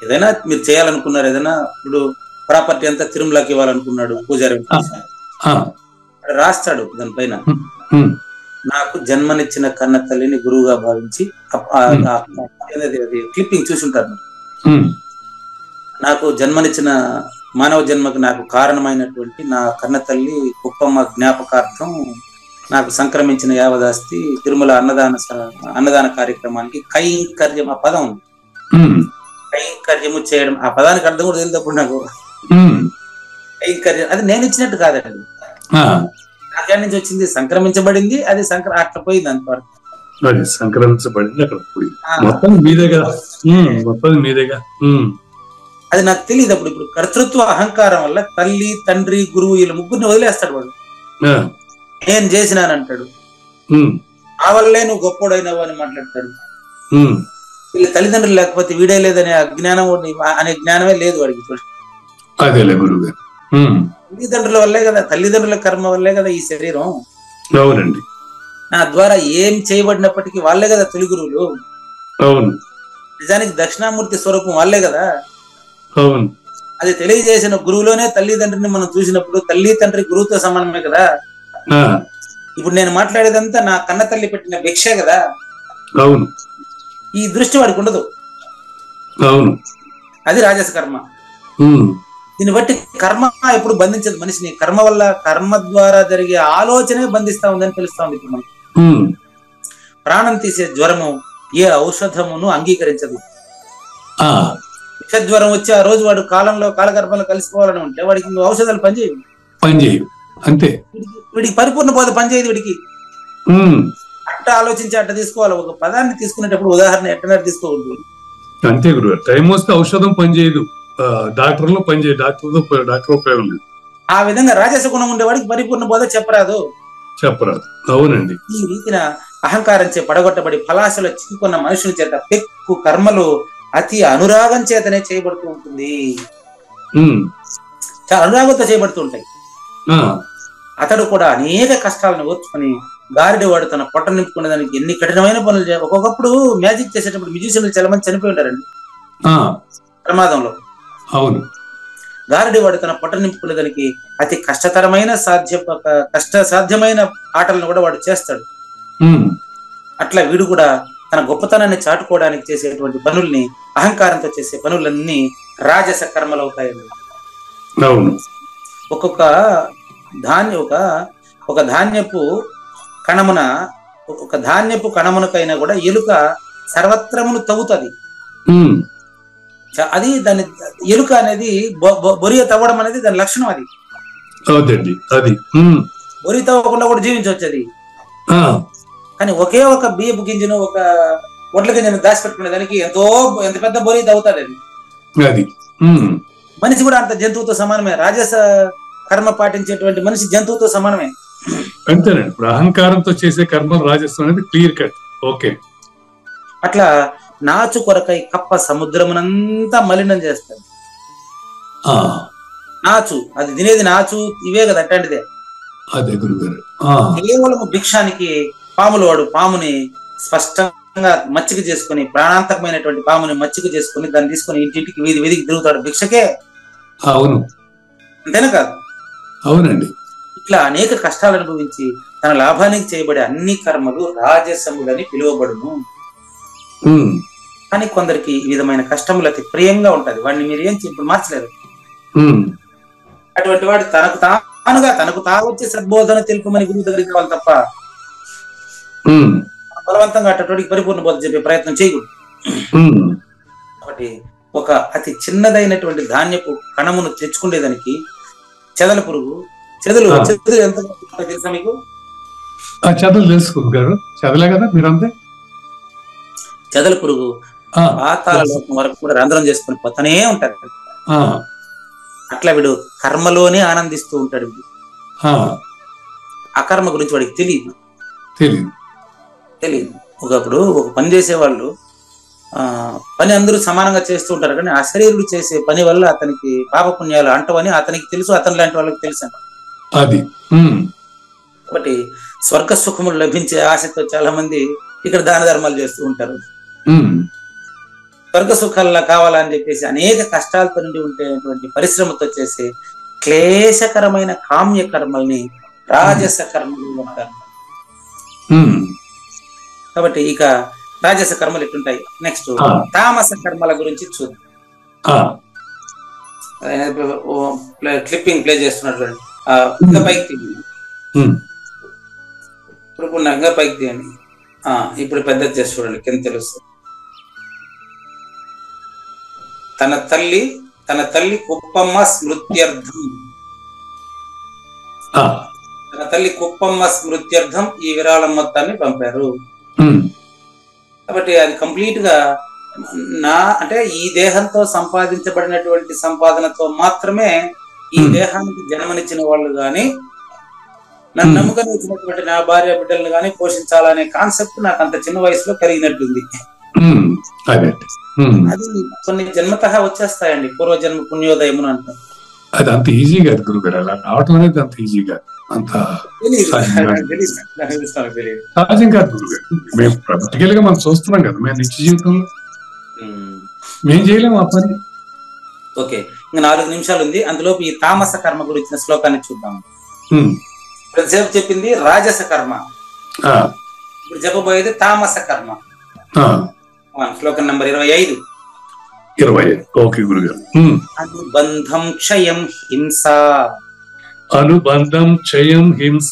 ఏదైనా మీరు చేయాలనుకున్నారు, ఏదైనా ఇప్పుడు ప్రాపర్టీ అంతా తిరుమలకి ఇవ్వాలనుకున్నాడు పూజారి, రాస్తాడు దానిపైన, నాకు జన్మనిచ్చిన కన్న తల్లిని గురువుగా భావించి, క్లిప్పింగ్ చూసుంటారు, నాకు జన్మనిచ్చిన మానవ జన్మకు నాకు కారణమైనటువంటి నా కన్న తల్లి కుప్పమ్మ జ్ఞాపకార్థం నాకు సంక్రమించిన యావదాస్తి తిరుమల అన్నదాన కార్యక్రమానికి కైంకర్యం, ఆ పదం ఉంది, కైంకర్యము చేయడం, ఆ పదానికి అర్థం కూడా తెలియదప్పుడు నాకు. కైంకర్యం అది నేను ఇచ్చినట్టు కాదండి, నాకేళ్ళ నుంచి వచ్చింది, సంక్రమించబడింది, అది అట్లా పోయింది అంతవరకు. అది సంక్రమించబడింది, అక్కడ పోయింది, మొత్తం మీదేగా, మొత్తం మీదేగా. అది నాకు తెలియదు అప్పుడు. ఇప్పుడు కర్తృత్వ అహంకారం వల్ల తల్లి, తండ్రి, గురువు వీళ్ళ ముగ్గురిని వదిలేస్తాడు వాడు. నేను చేసినానంటాడు, ఆ వల్లే నువ్వు గొప్పోడైనావు అని మాట్లాడతాడు. వీళ్ళ తల్లిదండ్రులు లేకపోతే వీడే లేదనే అజ్ఞానం అనే జ్ఞానమే లేదు వాడికి. తల్లిదండ్రుల వల్లే కదా, తల్లిదండ్రుల కర్మ వల్లే కదా ఈ శరీరం. అవునండి. నా ద్వారా ఏం చేయబడినప్పటికీ వాళ్ళే కదా తొలి గురువులు. అవును. నిజానికి దక్షిణామూర్తి స్వరూపం వాళ్ళే కదా. అవును. అది తెలియజేసిన గురువులోనే తల్లిదండ్రిని మనం చూసినప్పుడు తల్లి తండ్రి గురువుతో సమానమే కదా. ఇప్పుడు నేను మాట్లాడేదంతా నా కన్న తల్లి పెట్టిన భిక్షే కదా. అవును. ఈ దృష్టి వాడికి ఉండదు. అవును. అది రాజస కర్మ. దీన్ని బట్టి కర్మ ఎప్పుడు బంధించదు మనిషిని. కర్మ వల్ల, కర్మ ద్వారా జరిగే ఆలోచనే బంధిస్తా ఉందని తెలుస్తా ఉంది ఇప్పుడు మనకు. ప్రాణం తీసే జ్వరము ఏ ఔషధమును అంగీకరించదు. విషజ్వరం వచ్చి ఆ రోజు వాడు కాలగర్భంలో కలిసిపోవాలని ఉంటే వాడికి ఔషధాలు పనిచేయవు. అంతే. వీడికి పరిపూర్ణ బోధ పనిచేయదు వీడికి. అట్ట ఆలోచించి అట్ట తీసుకోవాలి. ఒక పదాన్ని తీసుకునేటప్పుడు ఉదాహరణ ఎట్లా తీసుకోవద్దు. అంతే గురువు. టైం వస్తే ఔషధం పనిచేయదు, డాక్టర్ ఉపయోగం లేదు. ఆ విధంగా రాజస గుణం ఉండేవాడికి పరిపూర్ణ బోధ చెప్పరాదు. అవునండి. ఈ రీతిన అహంకారం పడగొట్టబడి ఫలాశలో చిక్కుకున్న మనుషుల చేత పెక్కు కర్మలు అతి అనురాగం చేతనే చేయబడుతూ ఉంటుంది. చాలా అనురాగంతో చేయబడుతూ ఉంటాయి. అతడు కూడా అనేక కష్టాలను ఓర్చుకొని గారిడి వాడు తన పొట్ట నింపుకునే దానికి ఎన్ని కఠినమైన పనులు ఒక్కొక్కప్పుడు మ్యాజిక్ చేసేటప్పుడు మ్యూజిషియన్లు చాలా మంది చనిపోయి ఉంటారండి ప్రమాదంలో. అవును. గారడి వాడు తన పొట్ట నింపుకునే దానికి అతి కష్టతరమైన సాధ్యమైన ఆటలను కూడా వాడు చేస్తాడు. అట్లా వీడు కూడా తన గొప్పతనాన్ని చాటుకోవడానికి చేసేటువంటి పనుల్ని, అహంకారంతో చేసే పనులన్నీ రాజస కర్మలు అవుతాయండి. అవును. ఒక ధాన్యపు కణమునకైనా కూడా ఎలుక సర్వత్రమును తవ్వుతుంది. అది దాని ఎలుక అనేది బొరియ తవ్వడం అనేది దాని లక్షణం. అది అవునండి అది. బొరి తవ్వకుండా కూడా జీవించవచ్చు అది. కానీ ఒకే ఒక బియ్యపు గింజను, ఒక వడ్ల గింజను దాచిపెట్టుకునే దానికి ఎంత పెద్ద బొరి తవ్వుతాడు అది. అది మనిషి కూడా అంత జంతువుతో సమానమే. రాజస కర్మ పాటించేటువంటి మనిషి జంతువుతో సమానమే. అంతేనండి. ఇప్పుడు అహంకారంతో చేసే కర్మ రాజస్వం అనేది క్లియర్ కట్. ఓకే. అట్లా నాచు కొరకై కప్ప సముద్రమునంతా మలినం చేస్తాడు. నాచు అది తినేది నాచు ఇవే కదా, అట్లాంటిదే. అదే గురుగారు. కేవలం భిక్షానికి వాడు పాముని స్పష్టంగా మచ్చిక చేసుకుని, ప్రాణాంతకమైనటువంటి పాముని మచ్చిక చేసుకుని దాన్ని తీసుకుని ఇంటింటికి వీధికి తిరుగుతాడు భిక్షకే. అవును, అంతేనా కాదు? అవునండి. ఇట్లా అనేక కష్టాలు అనుభవించి తన లాభానికి చేయబడే అన్ని కర్మలు రాజసములని పిలువబడును. కానీ కొందరికి ఈ విధమైన కష్టములు అతి ప్రియంగా ఉంటది. వాడిని మీరు ఏం ఇప్పుడు మార్చలేరు. అటువంటి వాడు తనకు తాగొచ్చే సద్బోధన తెలుపమని గురువు దగ్గరికి కావాలి తప్ప బలవంతంగా అటువంటి పరిపూర్ణ బోధ చెప్పే ప్రయత్నం చేయకూడదు. కాబట్టి ఒక అతి చిన్నదైనటువంటి ధాన్యపు కణమును తెచ్చుకునేదానికి చెదల పురుగు, చెదలు ఎంత తెలుసా మీకు? చెదలు తెలుసు గారు. చెదలే కదా మీరంతే. చెదల పురుగు పాతాళ లోకం వరకు కూడా రంధ్రం చేసుకుని పోతానే ఉంటారు. అట్లా వీడు కర్మలోనే ఆనందిస్తూ ఉంటాడు. అకర్మ గురించి వాడికి తెలియదు. ఒకప్పుడు ఒక పని చేసేవాళ్ళు పని అందరూ సమానంగా చేస్తూ ఉంటారు, కానీ అశరీరుడు చేసే పని వల్ల అతనికి పాపపుణ్యాలు అంటవని అతనికి తెలుసు, అతని లాంటి వాళ్ళకి తెలుసు అది. కాబట్టి స్వర్గ సుఖములు లభించే ఆశతో చాలా మంది ఇక్కడ దాన ధర్మాలు చేస్తూ ఉంటారు. స్వర్గ సుఖాల్లో కావాలని చెప్పేసి అనేక కష్టాలతో నుండి ఉండేటువంటి పరిశ్రమతో చేసే క్లేశకరమైన కామ్య కర్మల్ని రాజస కర్మలు అంటారు. కాబట్టి ఇక రాజస కర్మలు ఎట్లుంటాయి, నెక్స్ట్ తామస కర్మల గురించి చూద్దాం. క్లిప్పింగ్ ప్లే చేస్తున్నటువంటి ఇంకా పైకి తీయండి, ఇప్పుడు ఇంకా పైకి తీయండి. ఇప్పుడు పెద్ద చేసి చూడండి, కింద తెలుస్తుంది. తన తల్లి కుప్పమ్మ స్మృత్యర్థం, ఈ విరాళం మొత్తాన్ని పంపారు. కాబట్టి అది కంప్లీట్ గా అంటే ఈ దేహంతో సంపాదించబడినటువంటి సంపాదనతో మాత్రమే ఈ దేహానికి జన్మనిచ్చిన వాళ్ళు గాని, నన్ను నమ్ముకొని వచ్చినటువంటి నా భార్య బిడ్డలను గాని పోషించాలనే కాన్సెప్ట్ నాకు అంత చిన్న వయసులో కలిగినట్టుంది. అది కొన్ని జన్మతః వచ్చేస్తాయండి, పూర్వజన్మ పుణ్యోదయమును అంటారు. అది అంత ఈజీ కాదు గురుగారు, అలా రావటం అనేది అంత ఈజీ కాదు, అంత సహజం కాదు గురుగారు. మేము ప్రాక్టికల్ గా మనం చూస్తున్నాం కదా, మేము నిత్య జీవితంలో మేము చేయలేము ఆ పని. ఓకే, ఇంకా 4 నిమిషాలు ఉంది, అందులోపు ఈ తామస కర్మ గురించిన శ్లోకాన్ని చూద్దాం. ప్రతిసేపు చెప్పింది రాజస కర్మ, ఇప్పుడు చెప్పబోయేది తామస కర్మ. శ్లోకం నంబర్ 25. ఓకే గురుగారు. అనుబంధం క్షయం హింస, అనుబంధం క్షయం హింస,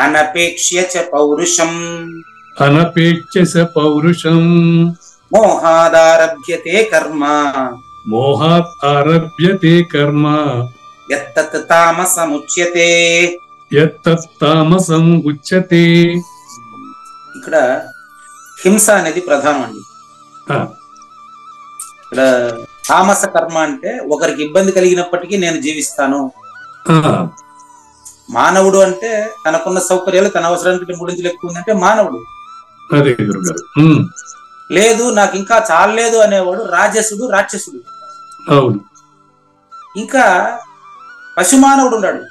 అనపేక్ష్య చ పౌరుషం, అనపేక్ష్య చ పౌరుషం, మోహాదారభ్యతే కర్మ, మోహాత్ ఆరభ్యతే కర్మ, యత్తత్ తామసముచ్యతే, యత్తత్ తామసం ఉచ్యతే. ఇక్కడ హింస అనేది ప్రధానం అండి. ఇక్కడ తామస కర్మ అంటే ఒకరికి ఇబ్బంది కలిగినప్పటికీ నేను జీవిస్తాను. మానవుడు అంటే తనకున్న సౌకర్యాలు తన అవసరానికి మూడించులు ఎక్కువ ఉందంటే మానవుడు. లేదు నాకు ఇంకా చాలలేదు అనేవాడు రాజసుడు, రాక్షసుడు. ఇంకా పశుమానవుడు ఉన్నాడు.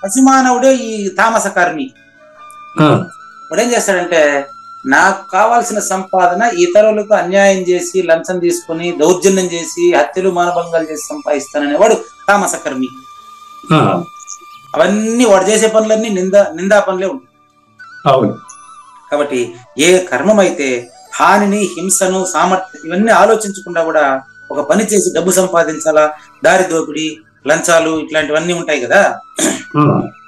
పశుమానవుడే ఈ తామస కర్మి. వాడు ఏం చేస్తాడంటే, నాకు కావాల్సిన సంపాదన ఇతరులకు అన్యాయం చేసి, లంచం తీసుకుని, దౌర్జన్యం చేసి, హత్యలు మానభంగాలు చేసి సంపాదిస్తాననే వాడు తామస కర్మి. అవన్నీ వాడు చేసే పనులన్నీ నిందా పనులే ఉంటాయి. కాబట్టి ఏ కర్మం అయితే హానిని, హింసను, సామర్థ్యం ఇవన్నీ ఆలోచించకుండా కూడా ఒక పని చేసి డబ్బు సంపాదించాలా, దారి దోపిడి, లంచాలు ఇట్లాంటివన్నీ ఉంటాయి కదా,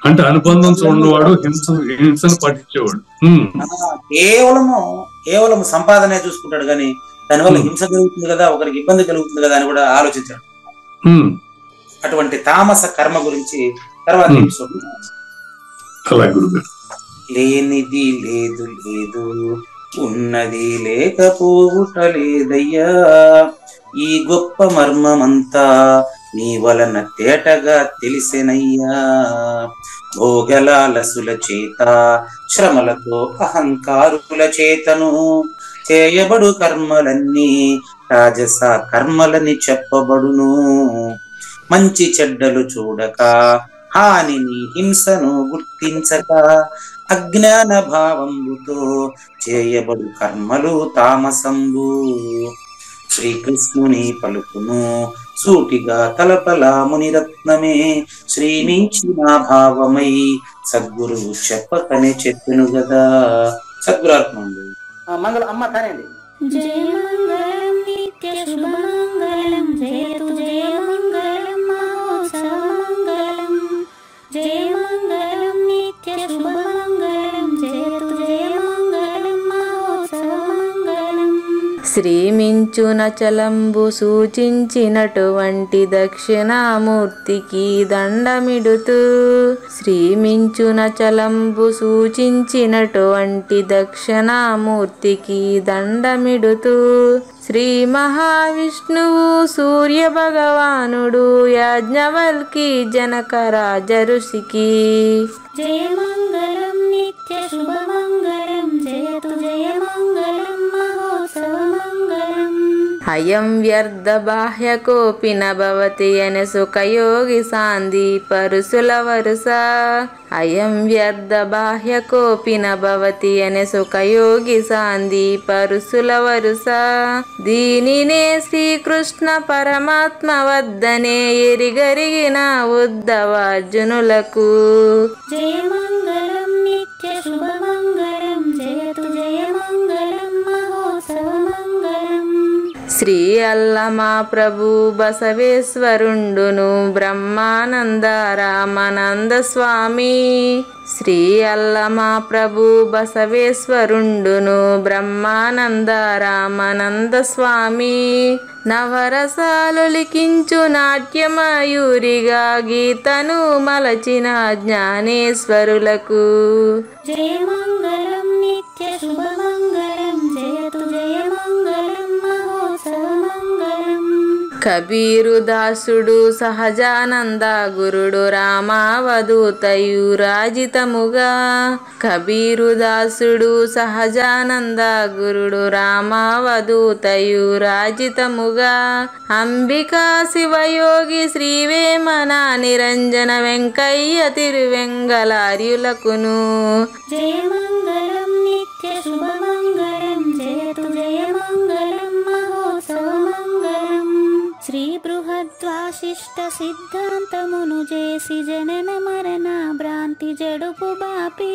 అంటే అనుబంధం చూడవాడు హింసను పట్టించేవాడు. కేవలం సంపాదనే చూసుకుంటాడు, కానీ దానివల్ల హింస కలుగుతుంది కదా, ఒకరికి ఇబ్బంది కలుగుతుంది కదా అని కూడా ఆలోచించాడు. అటువంటి తామస కర్మ గురించి తర్వాత ఎపిసోడ్. అలా గురుగారు. లేనిది లేదు లేదు, ఉన్నది లేకపోవుట లేదయ్యా, ఈ గొప్ప మర్మమంతా నీ వలన తేటగా తెలిసెనయ్యా. భోగలాలసుల చేత శ్రమలతో అహంకారుల చేతను చేయబడు కర్మలన్నీ రాజస కర్మలని చెప్పబడును. మంచి చెడ్డలు చూడక, హానిని హింసను గుర్తించక, అజ్ఞాన భావంబుతో చేయబడు కర్మలు తామసంబు. శ్రీకృష్ణుని పలుకును సూటిగా తలపల మునిరత్నమే, శ్రీమించిన భావమై సద్గురువు చెప్పకనే చెప్పెను గదా. సద్గురాత్మండు మంగళం అమ్మ కానండి. జయ మంగళం నిత్య శుభమంగళం, జయతు జయ మంగళం మహోత్సవ మంగళం. జయ మంగళం నిత్య శుభమంగళం, జయతు జయ మంగళం మహోత్సవ మంగళం. శ్రీమించున చలంబు సూచించినటువంటి దక్షిణామూర్తికి దండమిడుతూ, శ్రీమించున చలంబు సూచించినటువంటి దక్షిణామూర్తికి దండమిడుతూ, శ్రీ మహావిష్ణువు సూర్య భగవానుడు యాజ్ఞవల్కి జనక రాజ ఋషికి. జయ మంగళం నిత్య శుభమంగళం, జయతు జయ మంగళం మహోత్సవ మంగళం. అయం వ్యర్థ బాహ్య కోపిన భవతి అనే సుఖయోగి సాంది పరుసుల వరుస. అయం వ్యర్థ బాహ్య కోపిన భవతి అనే సుఖయోగి సాంది పరుసుల వరుస. దీనినే శ్రీకృష్ణ పరమాత్మ వద్దనే ఎరిగరిగిన ఉద్ధవార్జునులకు. జయ మంగళం నిత్య శుభమంగళం, జయతు జయ మంగళం మహోత్సవ మంగళం. శ్రీ అల్లమా ప్రభు బసవేశ్వరుండును బ్రహ్మానంద రామానంద స్వామి. శ్రీ అల్లమా ప్రభు బసవేశ్వరుండును బ్రహ్మానంద రామానంద స్వామి. నవరసాలు లిఖించు నాట్యమయూరిగా గీతను మలచిన జ్ఞానేశ్వరులకు. జయ మంగళం నిత్య శుభమంగళం, జయతు జయ మంగళం మహోత్సవ మంగళం. కబీరు దాసుడు సహజానంద గురుడు రామావధూతయు రాజితముగా. కబీరు దాసుడు సహజానంద గురుడు రామావధూతయు రాజితముగా. అంబికా శివయోగి శ్రీవేమన నిరంజన వెంకయ్య తిరువెంగళార్యులకును. జయ మంగళం నిత్య శుభమంగళం, జయతు జయ మంగళం మహోత్సవ మంగళం. శ్రీ బృహద్వాశిష్ట సిద్ధాంతమును చేసి జనన మరణ భ్రాంతి జడుపు బాపి.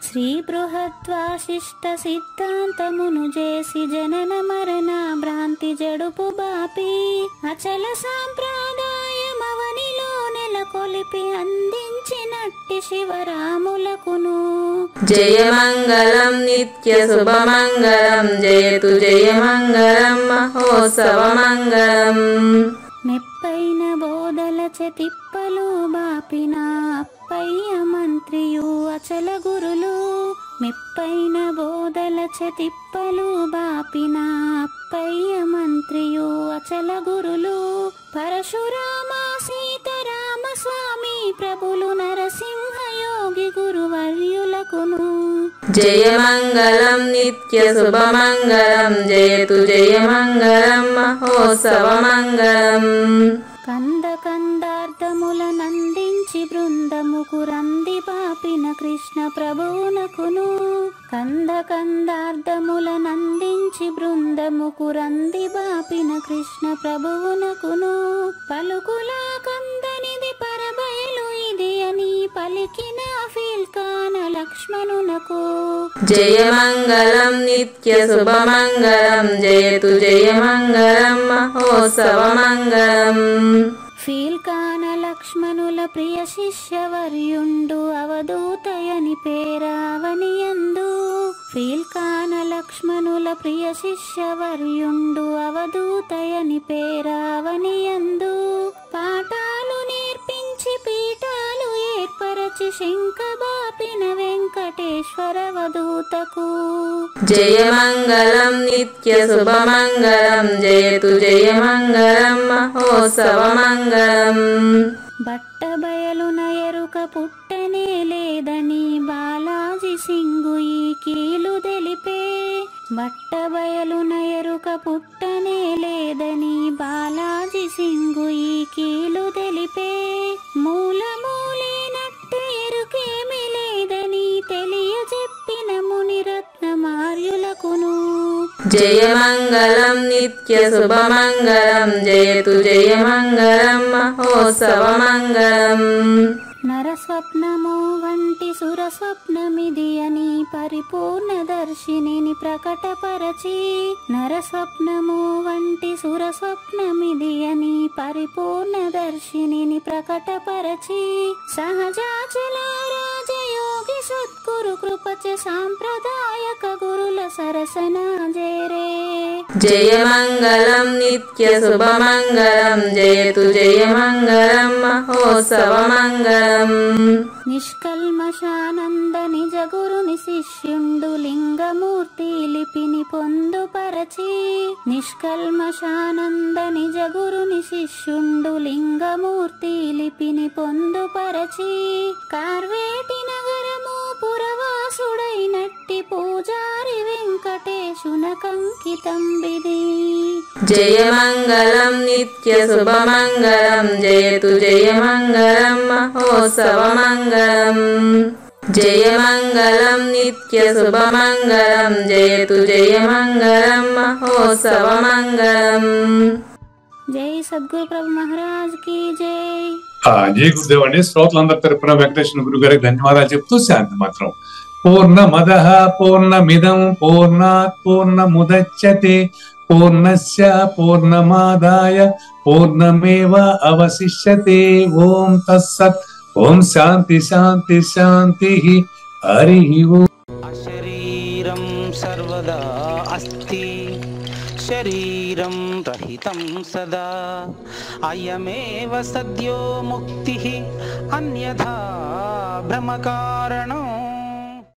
శ్రీ బృహద్వాశిష్ట సిద్ధాంతమును చేసి జనన మరణ భ్రాంతి జడుపు బాపి. అచల సాంప్రదాయమవనిలో నెలకొలిపి అందించినట్టి శివరాములకును. జయ మంగళం నిత్య శుభమంగళం, జయతు జయ మంగళం మహోత్సవ మంగళం. మెప్పైన బోధల తిప్పలు బాపిన అప్పయ్య మంత్రియు అచల గురులు. మెప్పైన బోధల తిప్పలు బాపిన అప్పయ్య మంత్రియు అచల గురులు. పరశురామ సీతారామ స్వామి ప్రభులు నరసింహ యోగి గురువర్యులకును. జయ మంగళం నిత్య శుభమంగళం, జయతు జయ మంగళం మహోత్సవ మంగళం. కంద కందార్థముల నందించి బృందముకు రంది పాపిన కృష్ణ ప్రభువునకును. కంద కందార్థముల నందించి బృందముకు రంది బాపిన కృష్ణ ప్రభువునకును. పలుకులా కందనిది పరబయలు ఇది అని పలికిన ఫీల్కాన లక్ష్మణునకు. జయ మంగళం నిత్య శుభమంగళం, జయతు జయ మంగళం మహోత్సవ మంగళం. ఫీల్కాన లక్ష్మణుల ప్రియ శిష్యవర్యుండు అవధూతయని పేరావనియందు. ఫీల్కాన లక్ష్మణుల ప్రియ శిష్యవర్యుండు అవధూతయని పేరావనియందు. పాఠాలు శంఖబాపిన వెంకటేశ్వర వదూతకు జయమంగళం నిత్య శుభమంగళం జయతు జయమంగళం మహోత్సవమంగళం. బట్టబయలున ఎరుక పుట్టనే లేదని బాలాజీ సింగు ఈ కీలు తెలిపే. బట్టబయలున ఎరుక పుట్టనే లేదని బాలాజీ సింగు ఈ కీలు తెలిపే. మూలమూలేనట్టు ఎరుకేమి లేదని తెలియజెప్పిన మునిరత్నమార్యులకును జయమంగళం నిత్య శుభమంగళం జయతు జయమంగళం మహోత్సవమంగళం. నరస్వప్నము వంటి సురస్వప్నమిది అని పరిపూర్ణదర్శినిని ప్రకటపరచి. నరస్వప్నము వంటి సురస్వప్నమిది అని పరిపూర్ణదర్శినిని ప్రకటపరచి. సహజాచల రాజయోగి సద్గురు కృపచ సాంప్రదాయక గురుల సరసన జేరే. జయమంగళం నిత్య శుభమంగళం జయతు జయమంగళం మహోత్సవమంగళం. నిష్కల్మషానంద నిజ గురుని శిష్యుండు లింగమూర్తి లిపిని పొందుపరచి. నిష్కల్మషానంద నిజ గురుని శిష్యుండు లింగమూర్తి లిపిని పొందుపరచి. కార్వేటి నగరము పురవాసుడైనట్టి పూజారి వెంకటేశునకంకితం విధి. జయమంగళం నిత్య శుభమంగళం జయతు జయమంగళం మహోత్సవమంగళం. జయమంగళం నిత్య శుభమంగళం జయతు జయమంగళం మహోత్సవమంగళం. జై సద్గురు ప్రభు మహారాజ్ కి జై. జై గురుదేవ్ అండి. శ్రోతలందరి తరపున వెంకటేశ్వర గురువు గారికి ధన్యవాదాలు చెప్తూ శాంతి మాత్రం. పూర్ణమదః పూర్ణమిదం పూర్ణాత్ పూర్ణముదచ్యతే పూర్ణస్య పూర్ణమాదాయ పూర్ణమేవ అవశిష్యతే. ఓం తత్సత్. ఓం శాంతి శాంతి శాంతి. హరి ఓం. అశరీరం సర్వదా అస్తి శరీరం రహితం సదా అయమేవ సద్యో ముక్తి అన్యథా భ్రమకారణం